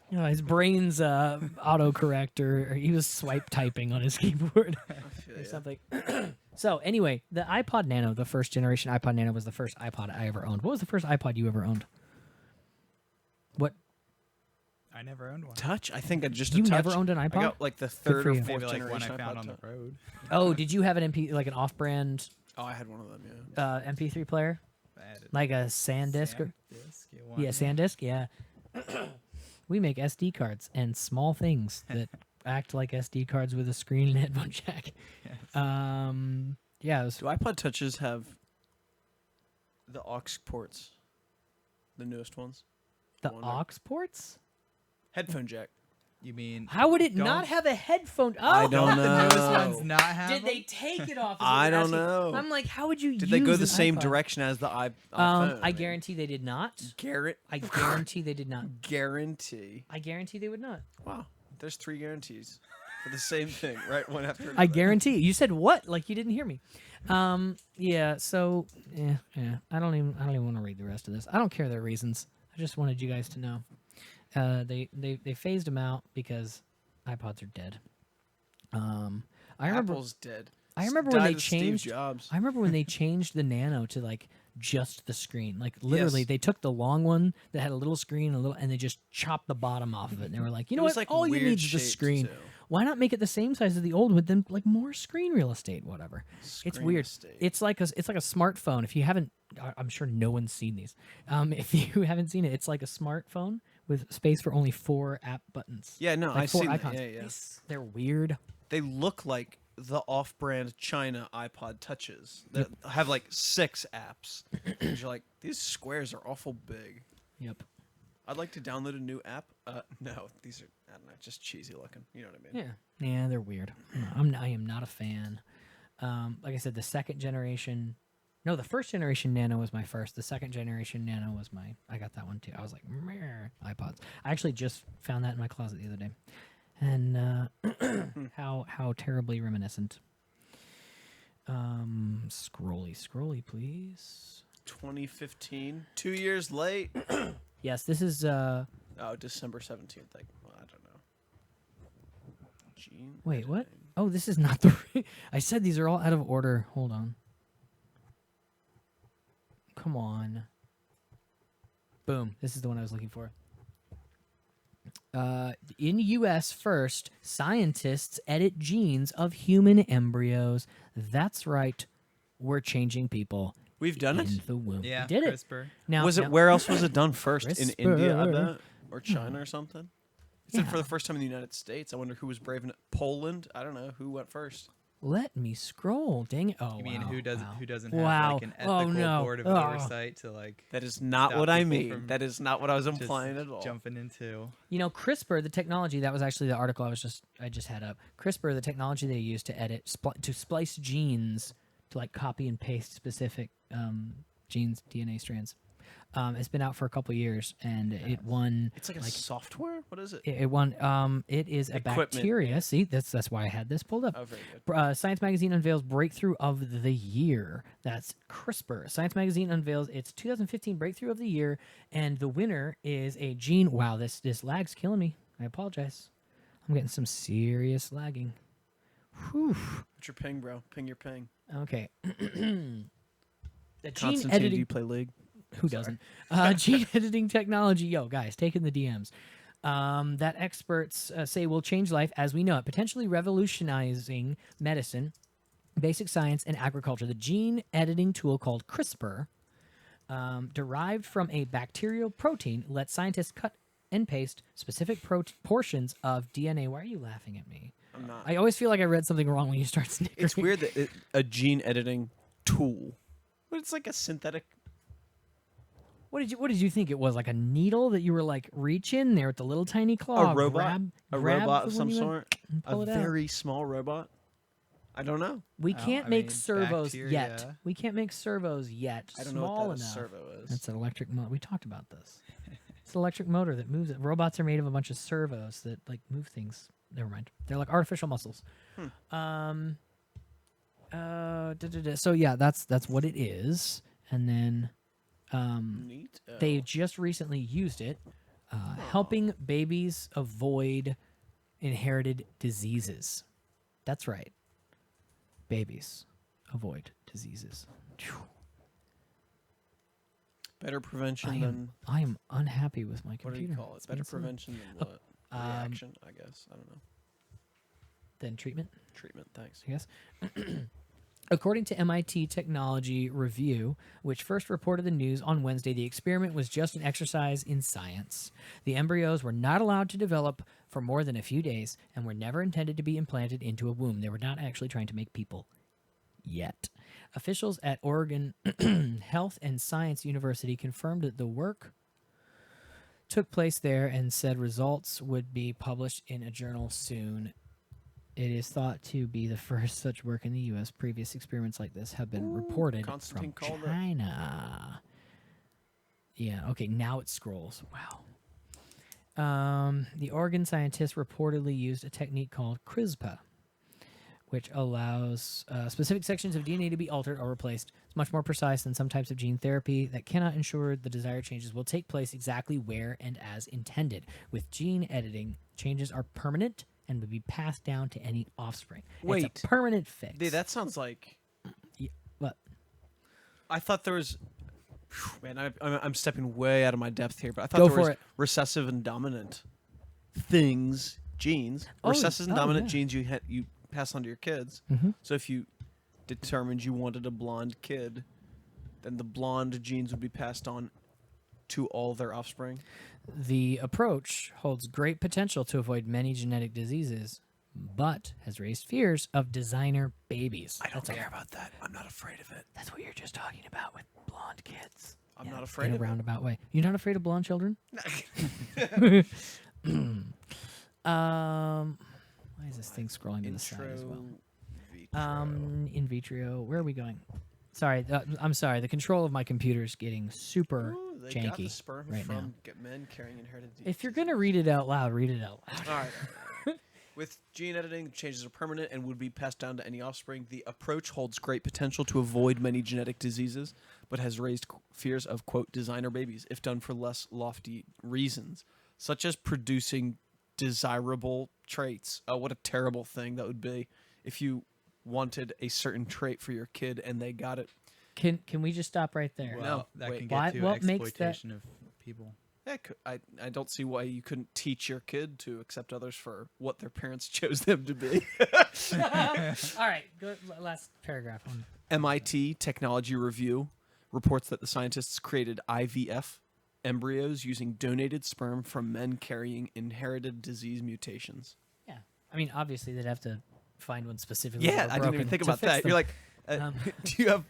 His brain's autocorrect or he was swipe typing on his keyboard or something. So anyway, the iPod Nano, the first generation iPod Nano, was the first iPod I ever owned. What was the first iPod you ever owned? What? I never owned one. Touch? I think I just You a touch. never owned an I iPod? got like the third for or you. fourth Maybe like one generation I found iPod on the Touch. road. Oh, did you have an like an off-brand Oh, I had one of them, yeah. MP3 player, I had it. like a SanDisk? Or, Disc, you yeah, want SanDisk. Yeah. We make SD cards and small things that act like SD cards with a screen and headphone jack. Yes. Yeah, it was Do iPod Touches have the aux ports? The newest ones? the wonder. aux ports. Headphone jack. You mean How would it Don't- not have a headphone? Oh, I don't the know. newest ones not have Did they them? take it off? is what I you're don't asking. know. I'm like, how would you? Did they go use the an same iPod? direction as the iPhone? I guarantee they did not. I guarantee they did not. Guarantee. I guarantee they would not. Wow. There's 3 guarantees for the same thing, right? One after another. I guarantee. You said what? Like you didn't hear me. Yeah. So yeah. I don't even want to read the rest of this. I don't care their reasons. I just wanted you guys to know. They phased them out because iPods are dead. I remember Apple's dead. I remember when Died they with Steve changed. Jobs. I remember when they changed the Nano to like just the screen. Like literally, Yes. they took the long one that had a little screen, and they just chopped the bottom off of it. And they were like, you know was, what? like, All you weird need is the shaped, screen. too. Why not make it the same size as the old one? Then like more screen real estate, whatever. It's Screen weird. estate. It's like a smartphone. If you haven't, I'm sure no one's seen these. If you haven't seen it, it's like a smartphone with space for only 4 app buttons. Yeah, no, like I've 4 seen that. icons. Yeah, yeah. They're weird. They look like the off-brand China iPod Touches that have like 6 apps. And you're like, these squares are awful big. Yep. I'd like to download a new app. No, these are, I don't know, just cheesy looking. You know what I mean? Yeah, they're weird. I am not a fan. Like I said, the first generation Nano was my first. The second generation Nano was I got that one too. I was like, meh, iPods. I actually just found that in my closet the other day. And how terribly reminiscent. Scrolly, please. 2015, 2 years late. Yes, this is December 17th. Like, well, I don't know. Gene wait, what? editing. Oh, this is not the I said these are all out of order. Hold on. Come on. Boom. This is the one I was looking for. In U.S. first, scientists edit genes of human embryos. That's right. We're changing people We've done it? in the womb. Yeah, we did it. CRISPR. Now, Was it now- where else was it done first? In India, I CRISPR. bet, or China or something. It said Yeah. for the first time in the United States. I wonder who was brave enough. Poland. I don't know who went first. Let me scroll. Dang it. Oh, You mean wow, who doesn't wow. who doesn't have Wow. like an Oh, ethical no. board of Oh. oversight to like That is not Stop what I people mean. from That is not what I was just implying at all. jumping into? You know, CRISPR, the technology, that was actually the article I just had up. CRISPR, the technology they use to edit, to splice genes, to like copy and paste specific genes, DNA strands. It's been out for a couple years, and it won. It's like a software. What is it? It won. It is a Equipment, bacteria. yeah. See, that's why I had this pulled up. Oh, very good. Science Magazine unveils breakthrough of the year. That's CRISPR. Science Magazine unveils its 2015 breakthrough of the year, and the winner is a gene. Wow, this lag's killing me. I apologize. I'm getting some serious lagging. Whew. What's your ping, bro? Ping your ping. Okay. The gene Constantine, do editing. you play League? Who doesn't? Gene editing technology, yo, guys, taking the DMs. That experts say will change life as we know it, potentially revolutionizing medicine, basic science, and agriculture. The gene editing tool called CRISPR, derived from a bacterial protein, lets scientists cut and paste specific portions of DNA. Why are you laughing at me? I'm not. I always feel like I read something wrong when you start snickering. It's weird that a gene editing tool, but it's like a synthetic. What did you think it was? Like a needle that you were like reach in there with the little tiny claw? A robot, grab robot the of one some you want sort, and a pull it out. very small robot. I don't know. We Oh, can't I make mean, servos yet. bacteria. We can't make servos yet. I don't know Small what that enough. servo is. That's an electric motor. We talked about this. It's an electric motor that moves it. Robots are made of a bunch of servos that like move things. Never mind. They're like artificial muscles. So yeah, that's what it is. And then Neat. Oh. they just recently used it, helping babies avoid inherited diseases. That's right. Babies avoid diseases. Phew. Better prevention than I am unhappy with my what computer. do you call it? It's Better been so- prevention than what? Reaction, I guess. I don't know. Then treatment, Treatment. Thanks. I guess. According to MIT Technology Review, which first reported the news on Wednesday, the experiment was just an exercise in science. The embryos were not allowed to develop for more than a few days and were never intended to be implanted into a womb. They were not actually trying to make people yet. Officials at Oregon Health and Science University confirmed that the work took place there and said results would be published in a journal soon. It is thought to be the first such work in the U.S. Previous experiments like this have been reported Constantine from called it. China. Yeah, okay, now it scrolls. Wow. The Oregon scientists reportedly used a technique called CRISPR, which allows specific sections of DNA to be altered or replaced. It's much more precise than some types of gene therapy that cannot ensure the desired changes will take place exactly where and as intended. With gene editing, changes are permanent and would be passed down to any offspring. Wait. It's a permanent fix. Dude, that sounds like. What? I thought there was. Man, I'm stepping way out of my depth here, but I thought Go there was for it. recessive and dominant things, genes. Oh, Recessive and oh, dominant yeah. genes you pass on to your kids. Mm-hmm. So if you determined you wanted a blonde kid, then the blonde genes would be passed on to all their offspring. The approach holds great potential to avoid many genetic diseases, but has raised fears of designer babies. I don't That's care about that. I'm not afraid of it. That's what you're just talking about with blonde kids. I'm not afraid in a of it. roundabout way. You're not afraid of blonde children? Why is this thing scrolling to the side as well? In vitro. Where are we going? Sorry, I'm sorry. The control of my computer is getting super Ooh, they janky got the sperm right from now. men carrying inherited disease. If you're gonna read it out loud, read it out loud. All right. With gene editing, changes are permanent and would be passed down to any offspring. The approach holds great potential to avoid many genetic diseases, but has raised fears of, quote, designer babies if done for less lofty reasons, such as producing desirable traits. Oh, what a terrible thing that would be if you wanted a certain trait for your kid and they got it. Can we just stop right there? Well, No, that wait. can Why- get to what makes that- exploitation of people. Yeah, I don't see why you couldn't teach your kid to accept others for what their parents chose them to be. All right, go, last paragraph on. MIT Technology Review reports that the scientists created IVF embryos using donated sperm from men carrying inherited disease mutations. Yeah, I mean, obviously they'd have to find one specifically. Yeah, that were I didn't even broken think to about fix that. them. You're like, Um, do you have,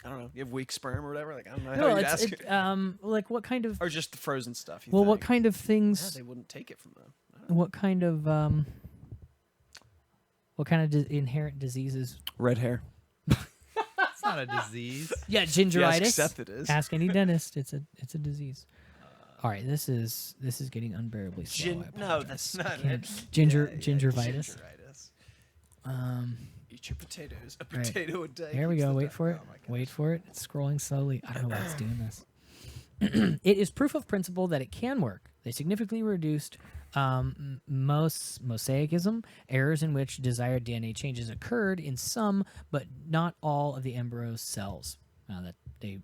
I don't know, you have weak sperm or whatever? Like, I don't know how no, you'd it's ask. like what kind of Or just the frozen stuff. You well, what think? kind of Yeah, things? they wouldn't take it from them. I don't know. What kind of inherent diseases? Red hair. It's not a disease. Yeah, gingeritis. Yes, except it is. Ask any dentist. It's a disease. All right, this is getting unbearably slow. I No, apologize. that's I not can't- it. Gingeritis. Gingeritis. Eat your potatoes. A Right. potato a day. Here we keeps go. the Wait diet- for it. Oh my gosh. Wait for it. It's scrolling slowly. I don't know why it's doing this. It is proof of principle that it can work. They significantly reduced mosaicism, errors in which desired DNA changes occurred in some, but not all of the embryo's cells. That they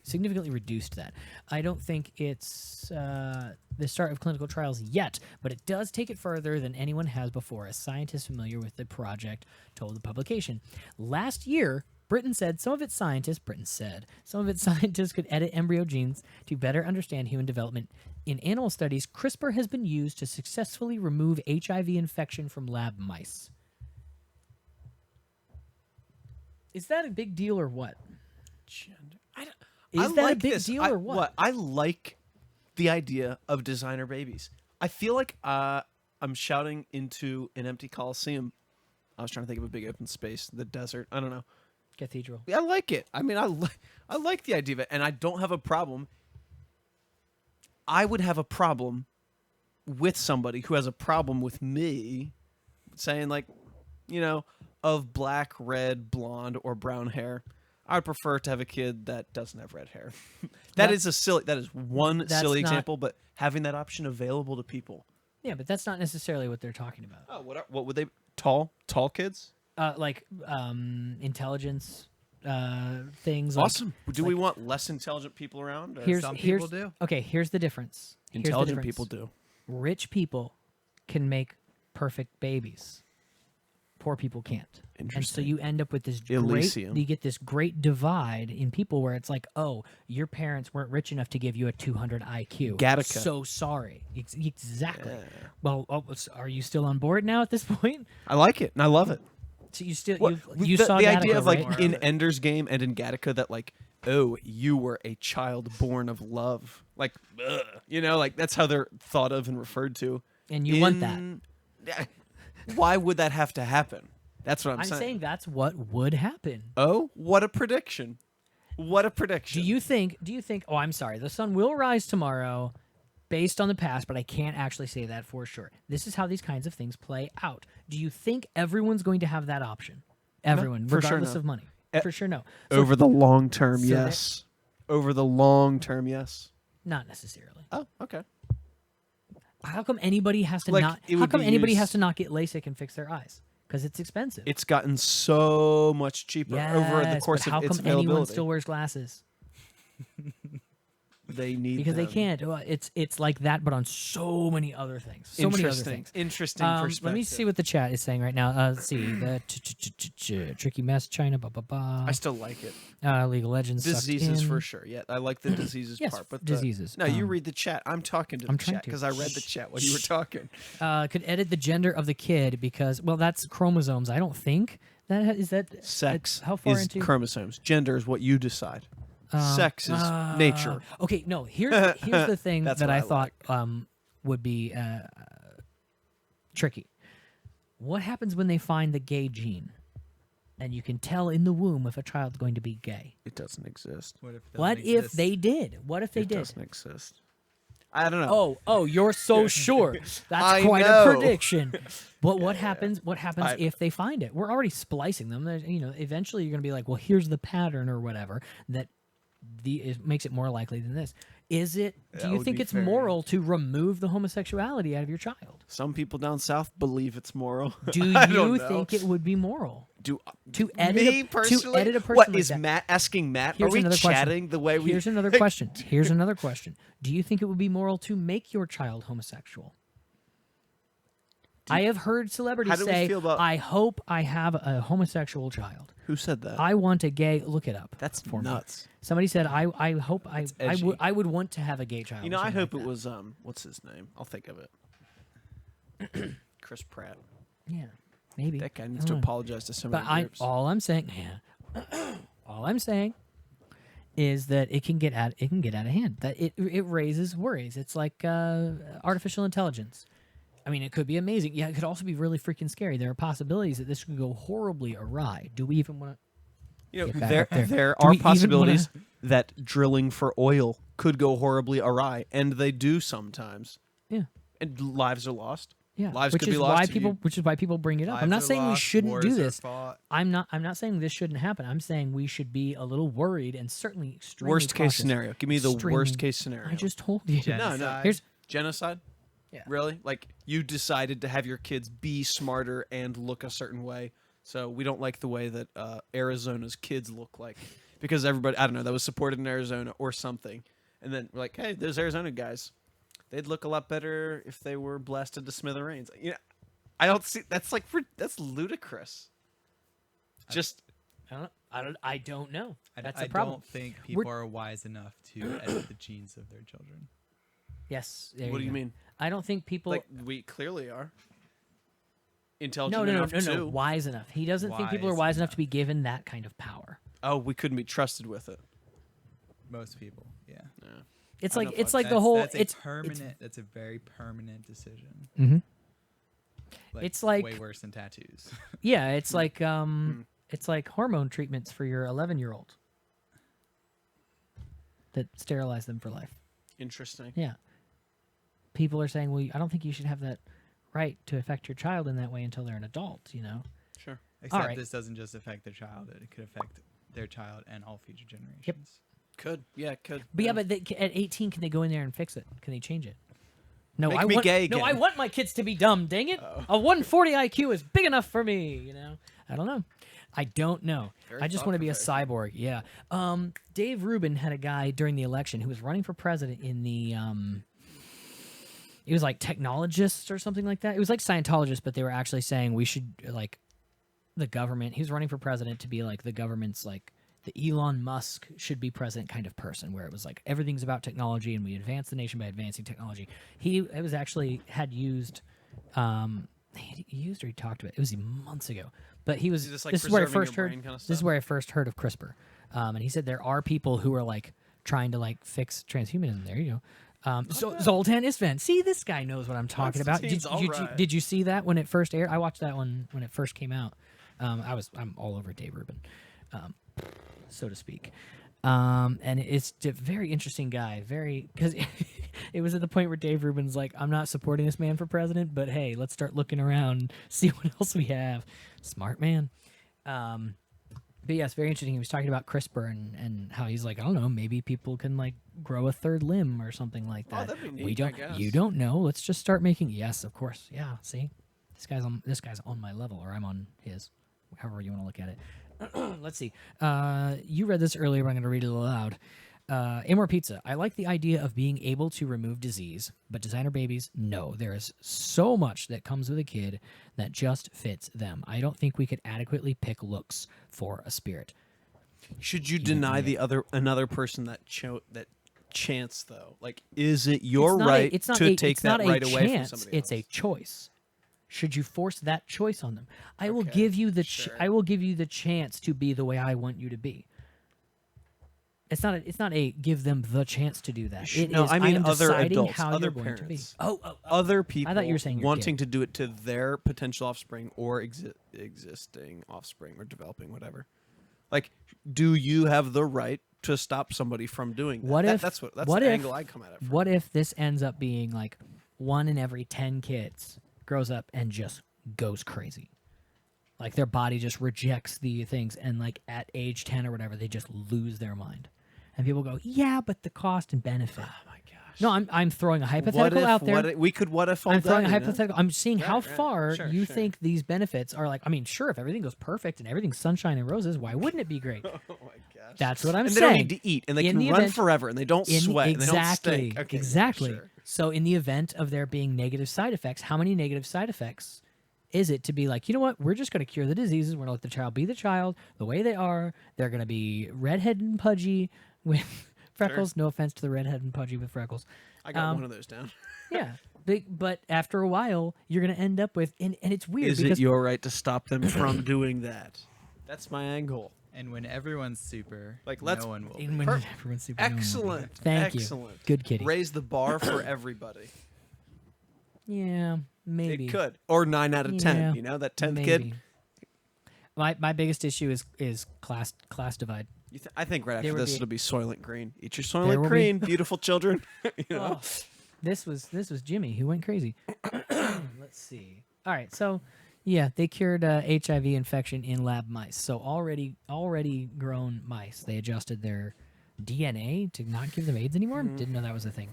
significantly reduced that. I don't think it's the start of clinical trials yet, but it does take it further than anyone has before, as scientists familiar with the project told the publication. Last year, Britain said some of its scientists could edit embryo genes to better understand human development. In animal studies, CRISPR has been used to successfully remove HIV infection from lab mice. Is that a big deal or what? Is that a big deal or what? I like the idea of designer babies. I feel like I'm shouting into an empty coliseum. I was trying to think of a big open space, the desert. I don't know. Cathedral. Yeah, I like it. I mean, I like the idea of it, and I don't have a problem. I would have a problem with somebody who has a problem with me saying, like, you know, of black, red, blonde, or brown hair. I'd prefer to have a kid that doesn't have red hair. That is one That's silly not- example, but having that option available to people. Yeah, but that's not necessarily what they're talking about. Oh, what would they tall kids? Like intelligence things. Like, Awesome. Do we want less intelligent people around? Or Here's Some here's people do. okay. Here's the difference. Here's the intelligent difference. people do. Rich people can make perfect babies. Poor people can't. And so Interesting. you end up with this Elysium. you get this great divide in people where it's like, oh, your parents weren't rich enough to give you a 200 IQ. Gattaca. So sorry. Exactly. Yeah. Well, are you still on board now at this point? I like it and I love it. So you still What, you the, saw the Gattaca, idea of like right? in Ender's Game and in Gattaca that like, oh, you were a child born of love, like, ugh, you know, like that's how they're thought of and referred to. And you want that. Yeah. Why would that have to happen? That's what I'm I'm saying. saying that's what would happen. Oh, what a prediction! What a prediction! Do you think? Oh, I'm sorry. The sun will rise tomorrow, based on the past, but I can't actually say that for sure. This is how these kinds of things play out. Do you think everyone's going to have that option? Everyone, for sure regardless no. of money. For sure, no. So Over the long term, so yes. Over the long term, yes. not necessarily. Oh, okay. How come anybody has to Like, not? it How would come be anybody used- has to not get LASIK and fix their eyes? Because it's expensive. It's gotten so much cheaper over the Yes, course but of how its come anyone availability. still wears glasses? They need Because they them. can't. Well, it's like that, but on so many other things. So many other Interesting. things. Interesting perspective. Let me see what the chat is saying right now. Let's see. The tricky mess, China, I still like it. League of Legends. sucked Diseases in. for sure. Yeah, I like the diseases Yes, part. But diseases. No, you read the chat. I'm talking to the I'm trying chat to. because I read the chat while you were talking. Could edit the gender of the kid because that's chromosomes. I don't think is that Sex how far is into chromosomes. Gender is what you decide. Sex is nature. Okay, no. Here's the thing That's that what I I thought would be tricky. What happens when they find the gay gene, and you can tell in the womb if a child's going to be gay? It doesn't exist. What if? it What doesn't if exist? they did? What if they It did? doesn't exist. I don't know. Oh, you're so sure. That's I quite know. a prediction. But what happens? What happens if they find it? We're already splicing them. Eventually you're going to be like, well, here's the pattern or whatever that it makes it more likely than this. Is it? Do That you would think be it's very- moral to remove the homosexuality out of your child? Some people down south believe it's moral. Do I you don't know. think it would be moral Do to edit me a, personally? to edit a person What like is that? Matt asking? Matt, Here's are we another question. chatting the way we? Here's another question. Here's another question. Do you think it would be moral to make your child homosexual? I have heard celebrities How do we say, feel about- "I hope I have a homosexual child. Who said that? I want a gay." Look it up. That's for me. nuts. Somebody said, "I hope I edgy. would want to have a gay child." You or know, I something hope like it that. was what's his name? I'll think of it. Chris Pratt. Yeah, maybe That guy I needs don't to know. apologize to so But many groups. all I'm saying, all I'm saying, is that it can get out of hand. That it raises worries. It's like artificial intelligence. I mean, it could be amazing. Yeah, it could also be really freaking scary. There are possibilities that this could go horribly awry. Do we even want to? You know, Get back there up there. there Do we are even wanna- possibilities that drilling for oil could go horribly awry, and they do sometimes. Yeah, And lives are lost. yeah. Lives which could is be why lost. if people, you- which is why people bring it up. I'm Lives not are saying we lost, shouldn't do wars are this. fought. I'm not saying this shouldn't happen. I'm saying we should be a little worried and certainly extremely worst case cautious. scenario. Give me the Extremely- worst case scenario. I just told you. Genocide. Here's Genocide? Yeah. Really? Like you decided to have your kids be smarter and look a certain way. So we don't like the way that Arizona's kids look like because everybody, I don't know, that was supported in Arizona or something. And then we're like, hey, those Arizona guys, they'd look a lot better if they were blasted to smithereens. You know, I don't see that's like that's ludicrous. Just I don't know. That's I the problem. don't think We're- people are wise enough to edit the genes of their children. Yes. there what do you go. mean? I don't think people. Like we clearly are intelligent no, enough no, too. wise enough. He doesn't think people are Wise wise enough enough. to be given that kind of power. Oh, we couldn't be trusted with it. Most people, yeah. Yeah. It's I like know, it's fuck, like the whole. That's a It's permanent. That's a very permanent decision. Mhm. Like, It's like- way worse than tattoos. Yeah, it's like it's like hormone treatments for your 11-year-old that sterilize them for life. Interesting. Yeah. People are saying, well, I don't think you should have that right to affect your child in that way until they're an adult, you know? Sure. Except right. this doesn't just affect their child; it could affect their child and all future generations. Could. Yeah, it could. But yeah, but at 18, can they go in there and fix it? Can they change it? No, Make I me want, gay No, I again. want my kids to be dumb. Dang it! A 140 IQ is big enough for me. You know, I don't know. I don't know. Very I just want to be a cyborg. Yeah. Dave Rubin had a guy during the election who was running for president in the it was like technologists or something like that. It was like Scientologists, but they were actually saying we should like the government. He was running for president to be like the government's like the Elon Musk should be president kind of person, where it was like everything's about technology and we advance the nation by advancing technology. It was actually had used, he used or he talked about it. It was months ago, but he was. Is this like this is where I preserving first your heard. brain kinda This is stuff? where I first heard of CRISPR, and he said there are people who are like trying to like fix transhumanism. There you go. So Zoltan Isvan. See, this guy knows what I'm talking about. Constantine's alright. Did you see that when it first aired? I watched that one when it first came out. I'm all over Dave Rubin, so to speak. And it's a very interesting guy. Very because It was at the point where Dave Rubin's like, I'm not supporting this man for president, but hey, let's start looking around, see what else we have. Smart man. But yeah, it's very interesting. He was talking about CRISPR and how he's like, I don't know, maybe people can like grow a third limb or something like Oh, that. that'd be neat, we I don't. guess. You don't know. Let's just start making. Yes, of course. Yeah. See, this guy's on my level, or I'm on his. However you want to look at it. Let's see. You read this earlier, but I'm going to read it aloud. Amor Pizza. I like the idea of being able to remove disease, but designer babies, no. There is so much that comes with a kid that just fits them. I don't think we could adequately pick looks for a spirit. Should you didn't deny read the another person that chance though? Like, is it your It's not right it's not to a, take it's that not a right away chance, from somebody it's else? a choice. Should you force that choice on them? I will Okay, give you the sure. I will give you the chance to be the way I want you to be. It's not a give them the chance to do that. It No, is, I mean am other deciding adults, how other you're going to be. parents. Oh, Other people thought you were saying your wanting kid. to do it to their potential offspring or existing offspring or developing whatever. Like, do you have the right to stop somebody from doing that? What if that's what the if, angle I come at it from. What if this ends up being like 1 in every 10 kids grows up and just goes crazy? Like their body just rejects the things, and like at age 10 or whatever, they just lose their mind. And people go, yeah, but the cost and benefit. Oh my gosh. No, I'm throwing a hypothetical out there. We could what if all I'm throwing a that, you know? hypothetical. I'm seeing how Right, right. far Sure, you sure. think these benefits are. Like, I mean, sure, if everything goes perfect and everything's sunshine and roses, why wouldn't it be great? Oh my gosh. That's what I'm and saying. they don't need to eat, and they In can the run event- forever, and they don't sweat, and they don't stink. Okay, exactly. sure. So, in the event of there being negative side effects, how many negative side effects is it to be like, you know what? We're just going to cure the diseases. We're going to let the child be the child the way they are. They're going to be redhead and pudgy with freckles. No offense to the redhead and pudgy with freckles. I got one of those down. Yeah. But after a while, you're going to end up with, and it's weird Is because it your right to stop them from doing that? That's my angle. And when everyone's super, Like, let's- no one will. even be. when everyone's super normal. Excellent. Thank you. Excellent. Good kitty. Raise the bar for everybody. Yeah, maybe. It could. Or 9 out of 10. Yeah, You know, that 10th maybe. kid. My biggest issue is class divide. I think right There after would this be- it'll be Soylent Green. Eat your There Soylent will be- Green, beautiful children. You know? Oh, this was Jimmy who went crazy. Let's see. All right, so yeah, they cured HIV infection in lab mice. So already grown mice. They adjusted their DNA to not give them AIDS anymore. Didn't know that was a thing.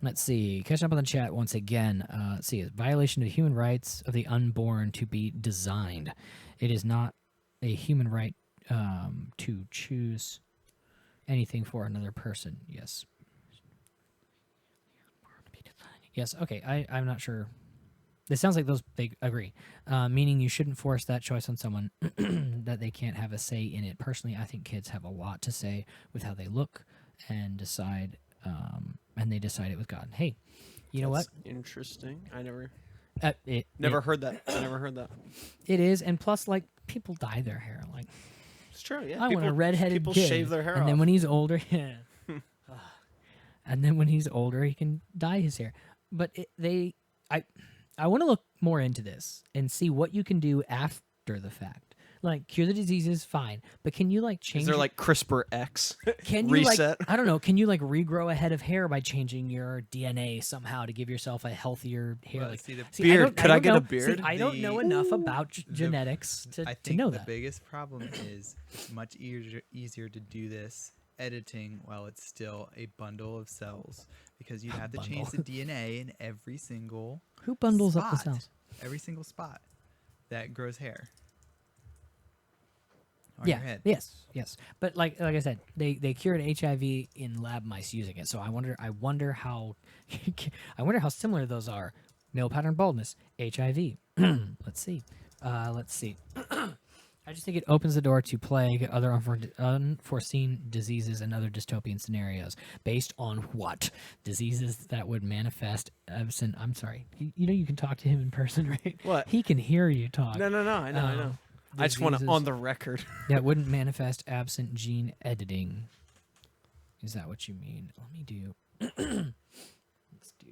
Let's see. Catching up on the chat once again. Let's see. It's violation of human rights of the unborn to be designed. It is not a human right to choose anything for another person. Yes. Yes. Okay. I'm not sure. It sounds like they agree, meaning you shouldn't force that choice on someone that they can't have a say in it. Personally, I think kids have a lot to say with how they look and decide, and they decide it with God. Hey, you know what? That's interesting. I never Never heard that. I never heard that. It is, and plus, like people dye their hair. Like It's true. Yeah. I want a redheaded people kid, shave their hair and off. then when he's older, yeah. And then when he's older, he can dye his hair. But I want to look more into this and see what you can do after the fact. Like cure the diseases, fine, but can you like change? Is there like CRISPR X? can you reset? like I don't know? Can you like regrow a head of hair by changing your DNA somehow to give yourself a healthier hair? Well, Like, see, the Beard. Could I don't get a know- beard? See, I don't know enough about genetics to I think know the that. biggest problem is it's much easier to do this editing while it's still a bundle of cells because you have to change the DNA in every single Who bundles up the spot, cells? every single spot that grows hair on Yeah. your head. Yes. But like I said, they cured HIV in lab mice using it. So I wonder how I wonder how similar those are. Male pattern baldness, HIV. Let's see. I just think it opens the door to plague, other unforeseen diseases, and other dystopian scenarios. Based on what? Diseases that would manifest absent. I'm sorry. You know you can talk to him in person, right? What? He can hear you talk. No. I know. I just want to diseases. on the record. That wouldn't manifest absent gene editing. Is that what you mean? Let me do. Let's do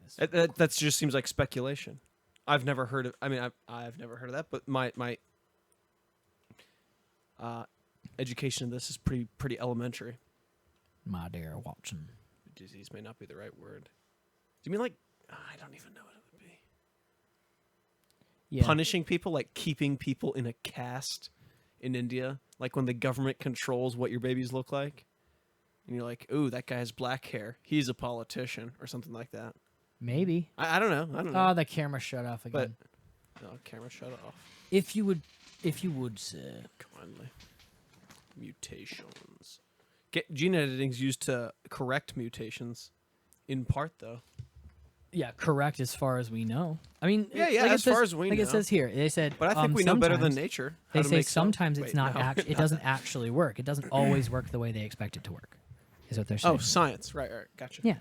this. That just seems like speculation. I've never heard of. I mean, I've never heard of that. But my education of this is pretty elementary. My dear Watson. disease may not be the right word. Do you mean like I don't even know what it would be. Yeah. Punishing people, like keeping people in a caste in India, like when the government controls what your babies look like, and you're like, "Ooh, that guy has black hair. He's a politician," or something like that. Maybe. I don't know. I don't know. Oh, the camera shut off But again. camera shut off. If you would, sir. Kindly. Mutations. Gene editing is used to correct mutations, in part though. Yeah, correct as far as we know. I mean, Yeah, like as far as we like know. it says here, they said. But I think we know better than sometimes- nature. They how to say make soap. sometimes it's Wait, not. no. It doesn't actually work. It doesn't always work the way they expect it to work. Is what they're saying. Oh, science. Right. Gotcha. Yeah.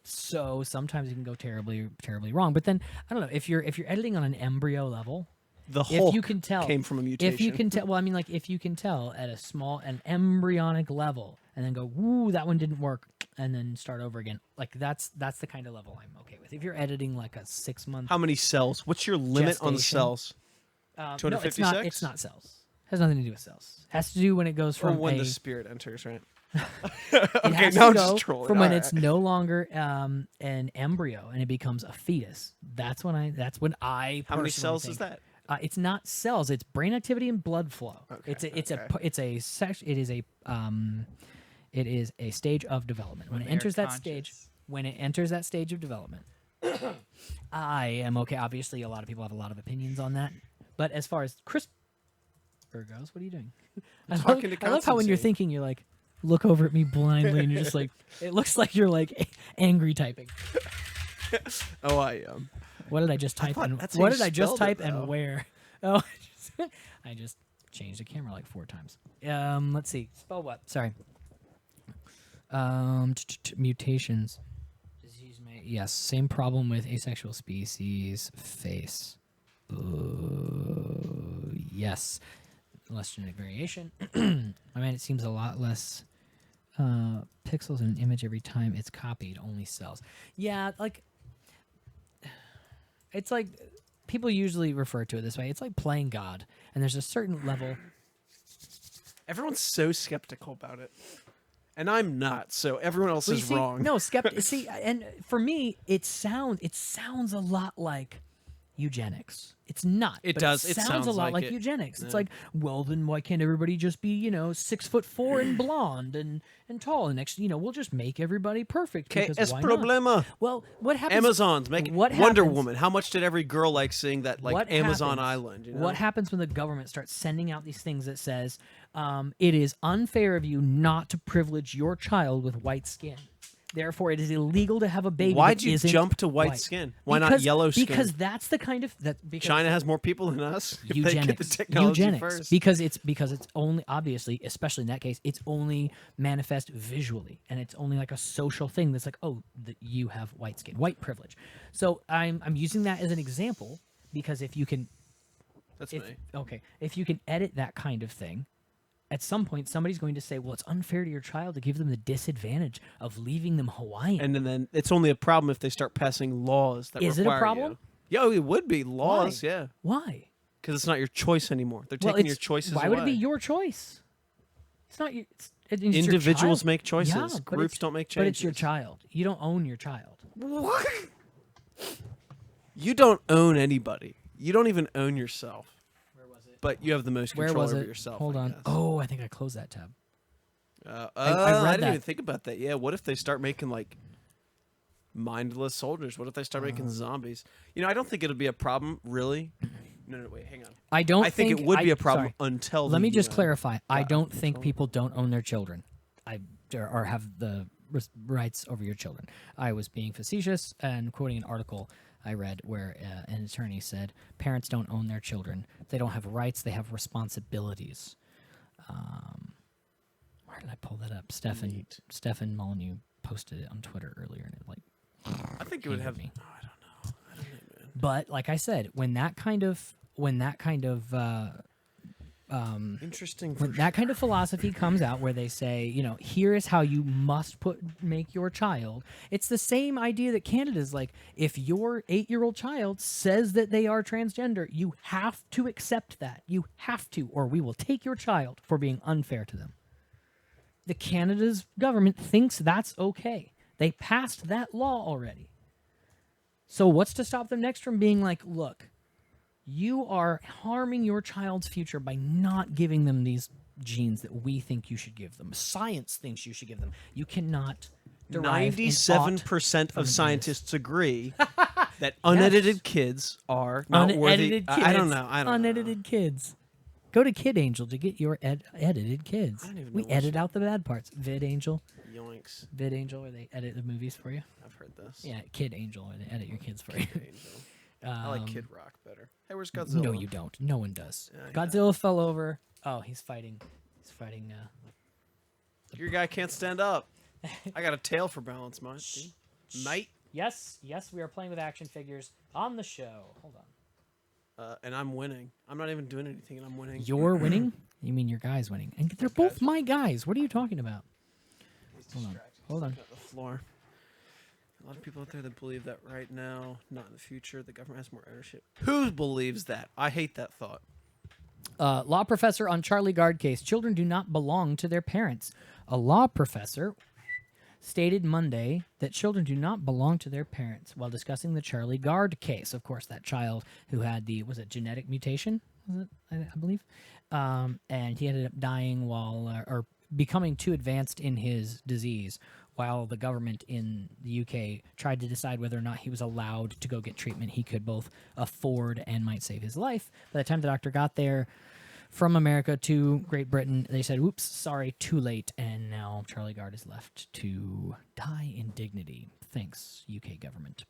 So sometimes you can go terribly, terribly wrong. But then I don't know if you're editing on an embryo level. The If Hulk you can tell, came from a mutation. if you can tell, well, I mean, like if you can tell at an embryonic level, and then go, "Woo, that one didn't work," and then start over again. Like that's the kind of level I'm okay with. If you're editing like a 6-month, How many cells? What's your limit on gestation. cells? no, it's 256? not. It's not cells. Has nothing to do with cells. Has to do when it goes Or from when a, the spirit enters, right? it Okay, has now to I'm go just trolling. from when All it's right. no longer an embryo and it becomes a fetus. That's when I. How many personally cells think- is that? It's not cells. It's brain activity and blood flow. Okay, It is a stage of development. When it they are enters that stage, conscious. when it enters that stage of development, I am okay. Obviously, a lot of people have a lot of opinions on that. But as far as CRISPR goes, what are you doing? talking to I love how when you're Constantine. thinking, you're like, look over at me blindly, and you're just like, it looks like you're like angry typing. Oh, I What did I just type? thought And that's how what you did I just spelled it, type and though. where? Oh, I just changed the camera like 4 times. Let's see. Spell what? Sorry. Mutations. Disease may. Yes, same problem with asexual species. Face. Yes. Less genetic variation. I mean, it seems a lot less pixels in an image every time it's copied. Only cells. Yeah, like. It's like people usually refer to it this way. It's like playing God, and there's a certain level. Everyone's so skeptical about it, and I'm not. So everyone else Well, you is see, wrong. No, skeptic. See, and for me, it sounds a lot like eugenics. It's not. It but does. It It sounds sounds a lot like like it. eugenics. It's Yeah. like, well, then why can't everybody just be 6'4" and blonde and tall? And next, we'll just make everybody perfect. Okay, because es why not? problema. Well, what happens? Amazons make what Wonder happens- Woman. How much did every girl like seeing that What Amazon happens- Island? You know? What happens when the government starts sending out these things that says it is unfair of you not to privilege your child with white skin? Therefore, it is illegal to have a baby. Why'd that you isn't jump to white skin? Why not Because- yellow skin? Because that's the kind of that. Because China has more people than us. If they get the eugenics, technology eugenics, first. because it's only obviously, especially in that case, it's only manifest visually, and it's only like a social thing that's like, oh, that you have white skin, white privilege. So I'm using that as an example because if you can, That's if, me. okay, if you can edit that kind of thing. At some point, somebody's going to say, well, it's unfair to your child to give them the disadvantage of leaving them Hawaiian. And then it's only a problem if they start passing laws that Is it a require problem? You. Yeah, it would be laws. Why? Yeah, Why? because it's not your choice anymore. They're Well, taking your it's- choices Why away. would it be your choice? It's not your. It's your Individuals child. make choices. Yeah, but Groups it's- don't make But it's your changes. child. You don't own your child. What? You don't own anybody. You don't even own yourself. Where was it? But you have the most Where control was over it? yourself. Hold I on. guess. Oh, I think I closed that tab. I read didn't that. even think about that. Yeah, what if they start making like mindless soldiers? What if they start making zombies? I don't think it'll be a problem, really. No, wait, hang on. I don't. I think it would be a problem sorry. until. Let the me just UN clarify. I got don't think control. people don't own their children. Or have the rights over your children. I was being facetious and quoting an article I read where an attorney said parents don't own their children. They don't have rights. They have responsibilities. Where did I pull that up? Stefan Molyneux posted it on Twitter earlier, and it I think it would angered have. me. Oh, I don't know, man. But like I said, when that kind of Interesting. when that kind of philosophy comes out where they say, here is how you must make your child. It's the same idea that Canada's like, if your 8-year-old child says that they are transgender, you have to accept that. You have to, or we will take your child for being unfair to them. The Canada's government thinks that's okay. They passed that law already. So what's to stop them next from being like, look, you are harming your child's future by not giving them these genes that we think you should give them. Science thinks you should give them. You cannot derive an ought 97% from of an scientists agree that unedited kids are not worthy. unedited kids. I don't know. I don't unedited kids. Go to Kid Angel to get your edited kids. I don't even know We what's edit out the bad parts. Vid Angel, Yoinks. where they edit the movies for you. I've heard this. Yeah, Kid Angel, where they edit your kids for you. Angel. I like Kid Rock better. Hey, where's Godzilla? No, you don't. No one does. Yeah, Godzilla fell over. Oh, he's fighting. He's fighting. Your guy can't stand up. I got a tail for balance, mate. Yes, we are playing with action figures on the show. Hold on. And I'm winning. I'm not even doing anything, and I'm winning. You're winning? You mean your guy's winning? And they're both my guys. What are you talking about? Hold on. At the floor. A lot of people out there that believe that right now, not in the future, the government has more ownership. Who believes that? I hate that thought. Law professor on Charlie Gard case. Children do not belong to their parents. A law professor stated Monday that children do not belong to their parents while discussing the Charlie Gard case. Of course, that child who had was it genetic mutation? Was it? I believe. And he ended up dying or becoming too advanced in his disease while the government in the UK tried to decide whether or not he was allowed to go get treatment he could both afford and might save his life. By the time the doctor got there from America to Great Britain, they said, whoops, sorry, too late. And now Charlie Gard is left to die in dignity. Thanks, UK government.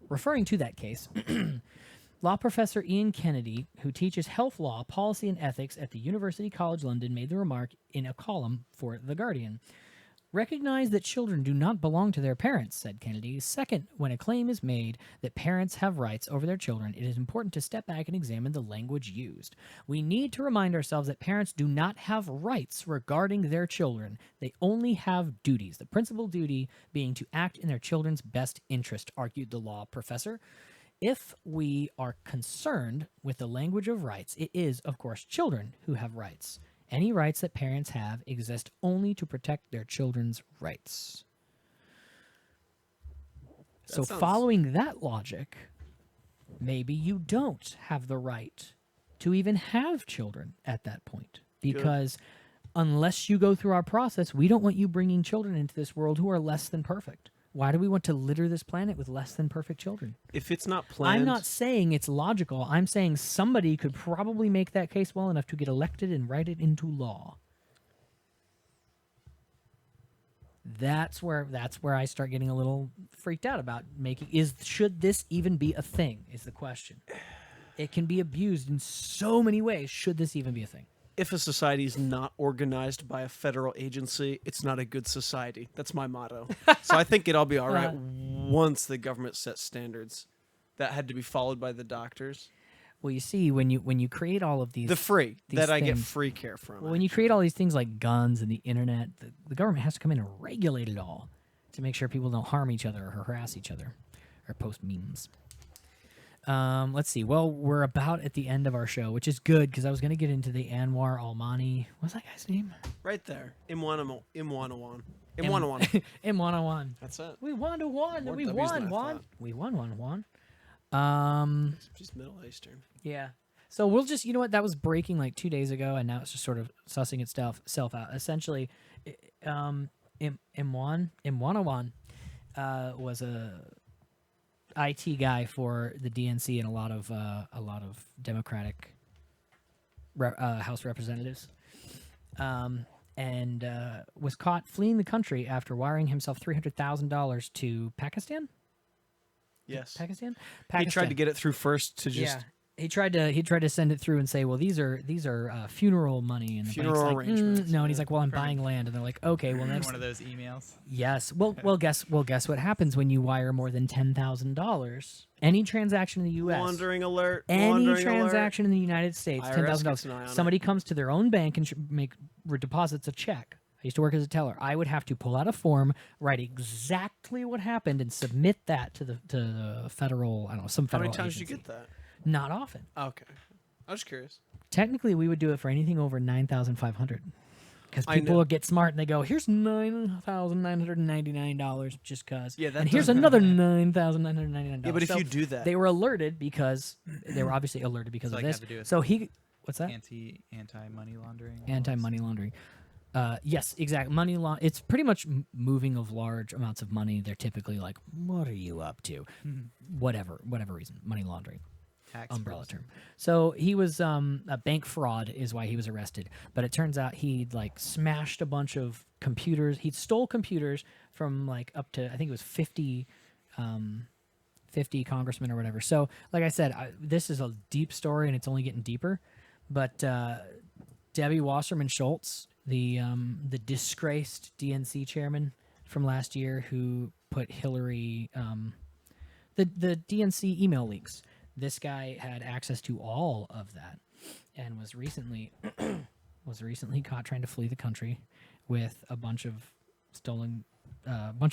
Referring to that case, law professor Ian Kennedy, who teaches health law, policy, and ethics at the University College London, made the remark in a column for The Guardian. Recognize that children do not belong to their parents, said Kennedy. Second, when a claim is made that parents have rights over their children, it is important to step back and examine the language used. We need to remind ourselves that parents do not have rights regarding their children. They only have duties, the principal duty being to act in their children's best interest, argued the law professor. If we are concerned with the language of rights, it is, of course, children who have rights. Any rights that parents have exist only to protect their children's rights. So following that logic, maybe you don't have the right to even have children at that point. Because unless you go through our process, we don't want you bringing children into this world who are less than perfect. Why do we want to litter this planet with less than perfect children? If it's not planned... I'm not saying it's logical. I'm saying somebody could probably make that case well enough to get elected and write it into law. That's where I start getting a little freaked out about should this even be a thing is the question. It can be abused in so many ways. Should this even be a thing? If a society is not organized by a federal agency, it's not a good society. That's my motto. So I think it'll be all right once the government sets standards that had to be followed by the doctors. Well, you see, when you create all of these... I get free care from. Well, when you create all these things like guns and the internet, the government has to come in and regulate it all to make sure people don't harm each other or harass each other or post memes. Let's see. Well, we're about at the end of our show, which is good because I was going to get into the Anwar Almani. What's that guy's name? Right there. Imwanawan. M101. That's it. We won. We W's won, than I Juan. thought. We won. Just Middle Eastern. Yeah. So we'll just, you know what? That was breaking like 2 days ago, and now it's just sort of sussing itself out. Essentially, M101 was a IT guy for the DNC and a lot of Democratic House representatives, and was caught fleeing the country after wiring himself $300,000 to Pakistan. Yes. Pakistan. He tried to get it through first to just... Yeah. He tried to send it through and say, well, these are funeral money, and the funeral bank's like, arrangements. no, and he's like, well, I'm buying land, and they're like, okay, well, next One of those emails. yes, well, guess what happens when you wire more than $10,000? Any transaction in the U.S. Wandering alert. Any wandering transaction in the United States, IRS $10,000. gets an eye on Somebody comes to their own bank and deposits a check. I used to work as a teller. I would have to pull out a form, write exactly what happened, and submit that to the federal. I don't know, some How federal. many times agency. did you get that? Not often. Okay. I was curious. Technically, we would do it for anything over 9,500. Because I people know. will get smart and they go, here's $9,999 just cause. Yeah, that and here's doesn't- another $9,999. Yeah, but if So you do that, they were alerted because they were obviously alerted because So, of like, this. have to do with So what's that? Anti-money laundering. laws? Anti-money laundering. Yes, exactly. Money law. It's pretty much moving of large amounts of money. They're typically like, what are you up to? Whatever reason, money laundering. Tax Umbrella frozen. term. So he was a bank fraud is why he was arrested. But it turns out he'd like smashed a bunch of computers. He stole computers from like up to I think it was 50 congressmen or whatever. So like I said, this is a deep story and it's only getting deeper. But Debbie Wasserman Schultz, the disgraced DNC chairman from last year who put Hillary the DNC email leaks. This guy had access to all of that, and was recently caught trying to flee the country with a bunch of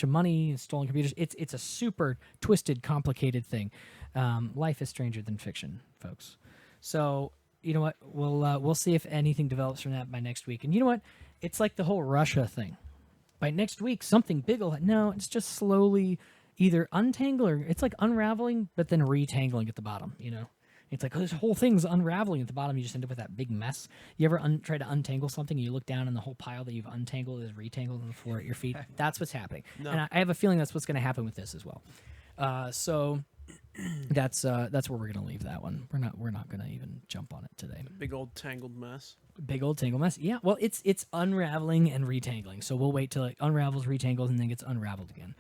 money, stolen computers. It's a super twisted, complicated thing. Life is stranger than fiction, folks. So you know what? We'll see if anything develops from that by next week. And you know what? It's like the whole Russia thing. By next week, something big will. No, it's just slowly. Either untangle or it's like unraveling, but then retangling at the bottom, you know? It's like this whole thing's unraveling at the bottom. You just end up with that big mess. You ever try to untangle something and you look down and the whole pile that you've untangled is retangled on the floor at your feet? That's what's happening. No. And I have a feeling that's what's going to happen with this as well. So that's where we're going to leave that one. We're not going to even jump on it today. big old tangled mess. Big old tangle mess. Yeah, well, it's unraveling and retangling. So we'll wait till it unravels, retangles, and then gets unraveled again.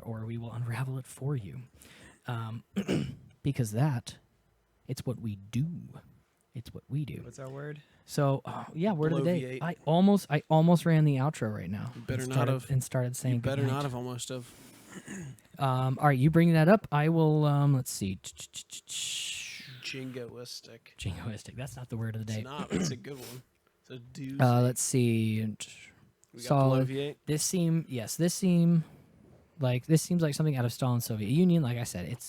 Or we will unravel it for you, because it's what we do. It's what we do. What's our word? So yeah, word of the day. Bloviate. I almost ran the outro right now. better and not started, have. and started saying. You better goodnight. not have almost have. All right, you bring that up. I will. Let's see. Jingoistic. Jingoistic. That's not the word of the It's day. not. It's a good one. It's a doozy. Let's see. We got solid. Bloviate. This seems like something out of Stalin's Soviet Union. Like I said, it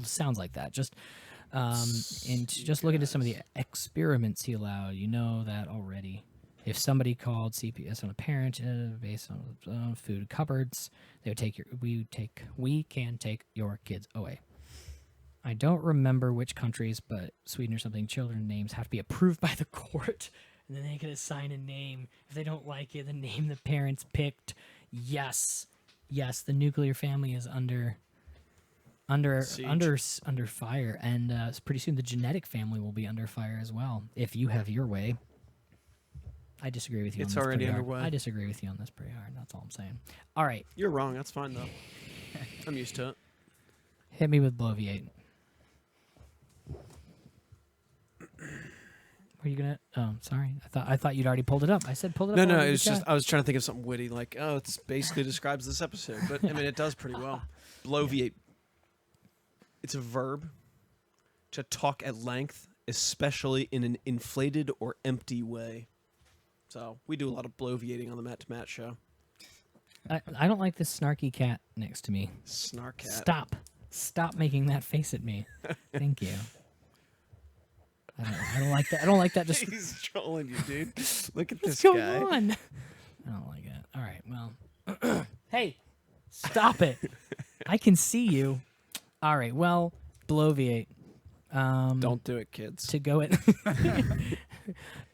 sounds like that. Just and just look into some of the experiments he allowed. You know that already. If somebody called CPS on a parent based on food cupboards, they would we can take your kids away. I don't remember which countries, but Sweden or something. Children names have to be approved by the court. And then they can assign a name. If they don't like it, the name the parents picked. Yes, the nuclear family is under fire, and pretty soon the genetic family will be under fire as well. If you have your way, I disagree with you. It's on this already pretty hard. underway. I disagree with you on this pretty hard. That's all I'm saying. All right, You're wrong. That's fine though. I'm used to it. hit me with Bloviate. Were you gonna? Oh, sorry. I thought you'd already pulled it up. I said pulled it up. No, while we it's were just chatting. I was trying to think of something witty, like it's basically describes this episode, but I mean it does pretty well. Bloviate. It's a verb to talk at length, especially in an inflated or empty way. So we do a lot of bloviating on the Matt to Matt show. I don't like this snarky cat next to me. Snark cat. Stop making that face at me. Thank you. I don't like that. I don't like that. Just He's trolling you, dude. Look at what's this going guy. on? I don't like it. All right. Well, hey, stop it. I can see you. All right. Well, Bloviate. Don't do it, kids. To go at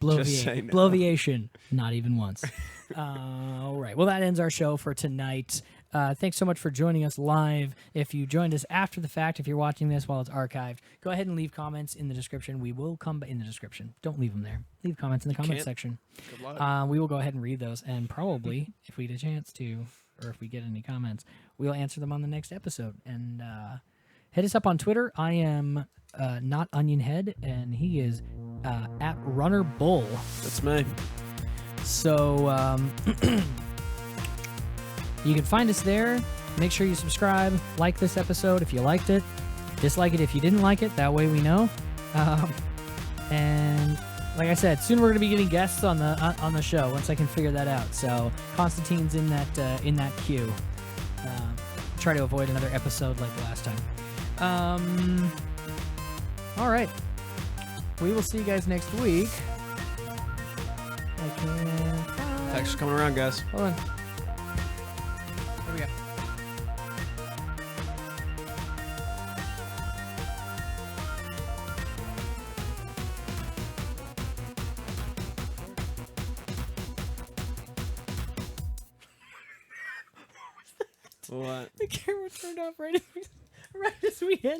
Bloviate. say no. Bloviation. Not even once. All right. Well, that ends our show for tonight. Thanks so much for joining us live. If you joined us after the fact, if you're watching this while it's archived, go ahead and leave comments in the description. We will come in the description. Don't leave them there. Leave comments in the comment can't. section. Good luck. We will go ahead and read those, and probably, if we get a chance to, or if we get any comments, we'll answer them on the next episode. And hit us up on Twitter. I am not Onionhead, and he is at Runner Bull. That's me. So you can find us there. Make sure you subscribe, like this episode if you liked it, dislike it if you didn't like it. That way we know. And like I said, soon we're going to be getting guests on the show once I can figure that out. So Constantine's in that queue. Try to avoid another episode like last time. All right. We will see you guys next week. I can't find. Text coming around, guys. Hold on. Here we go. What? The camera turned off right as we end.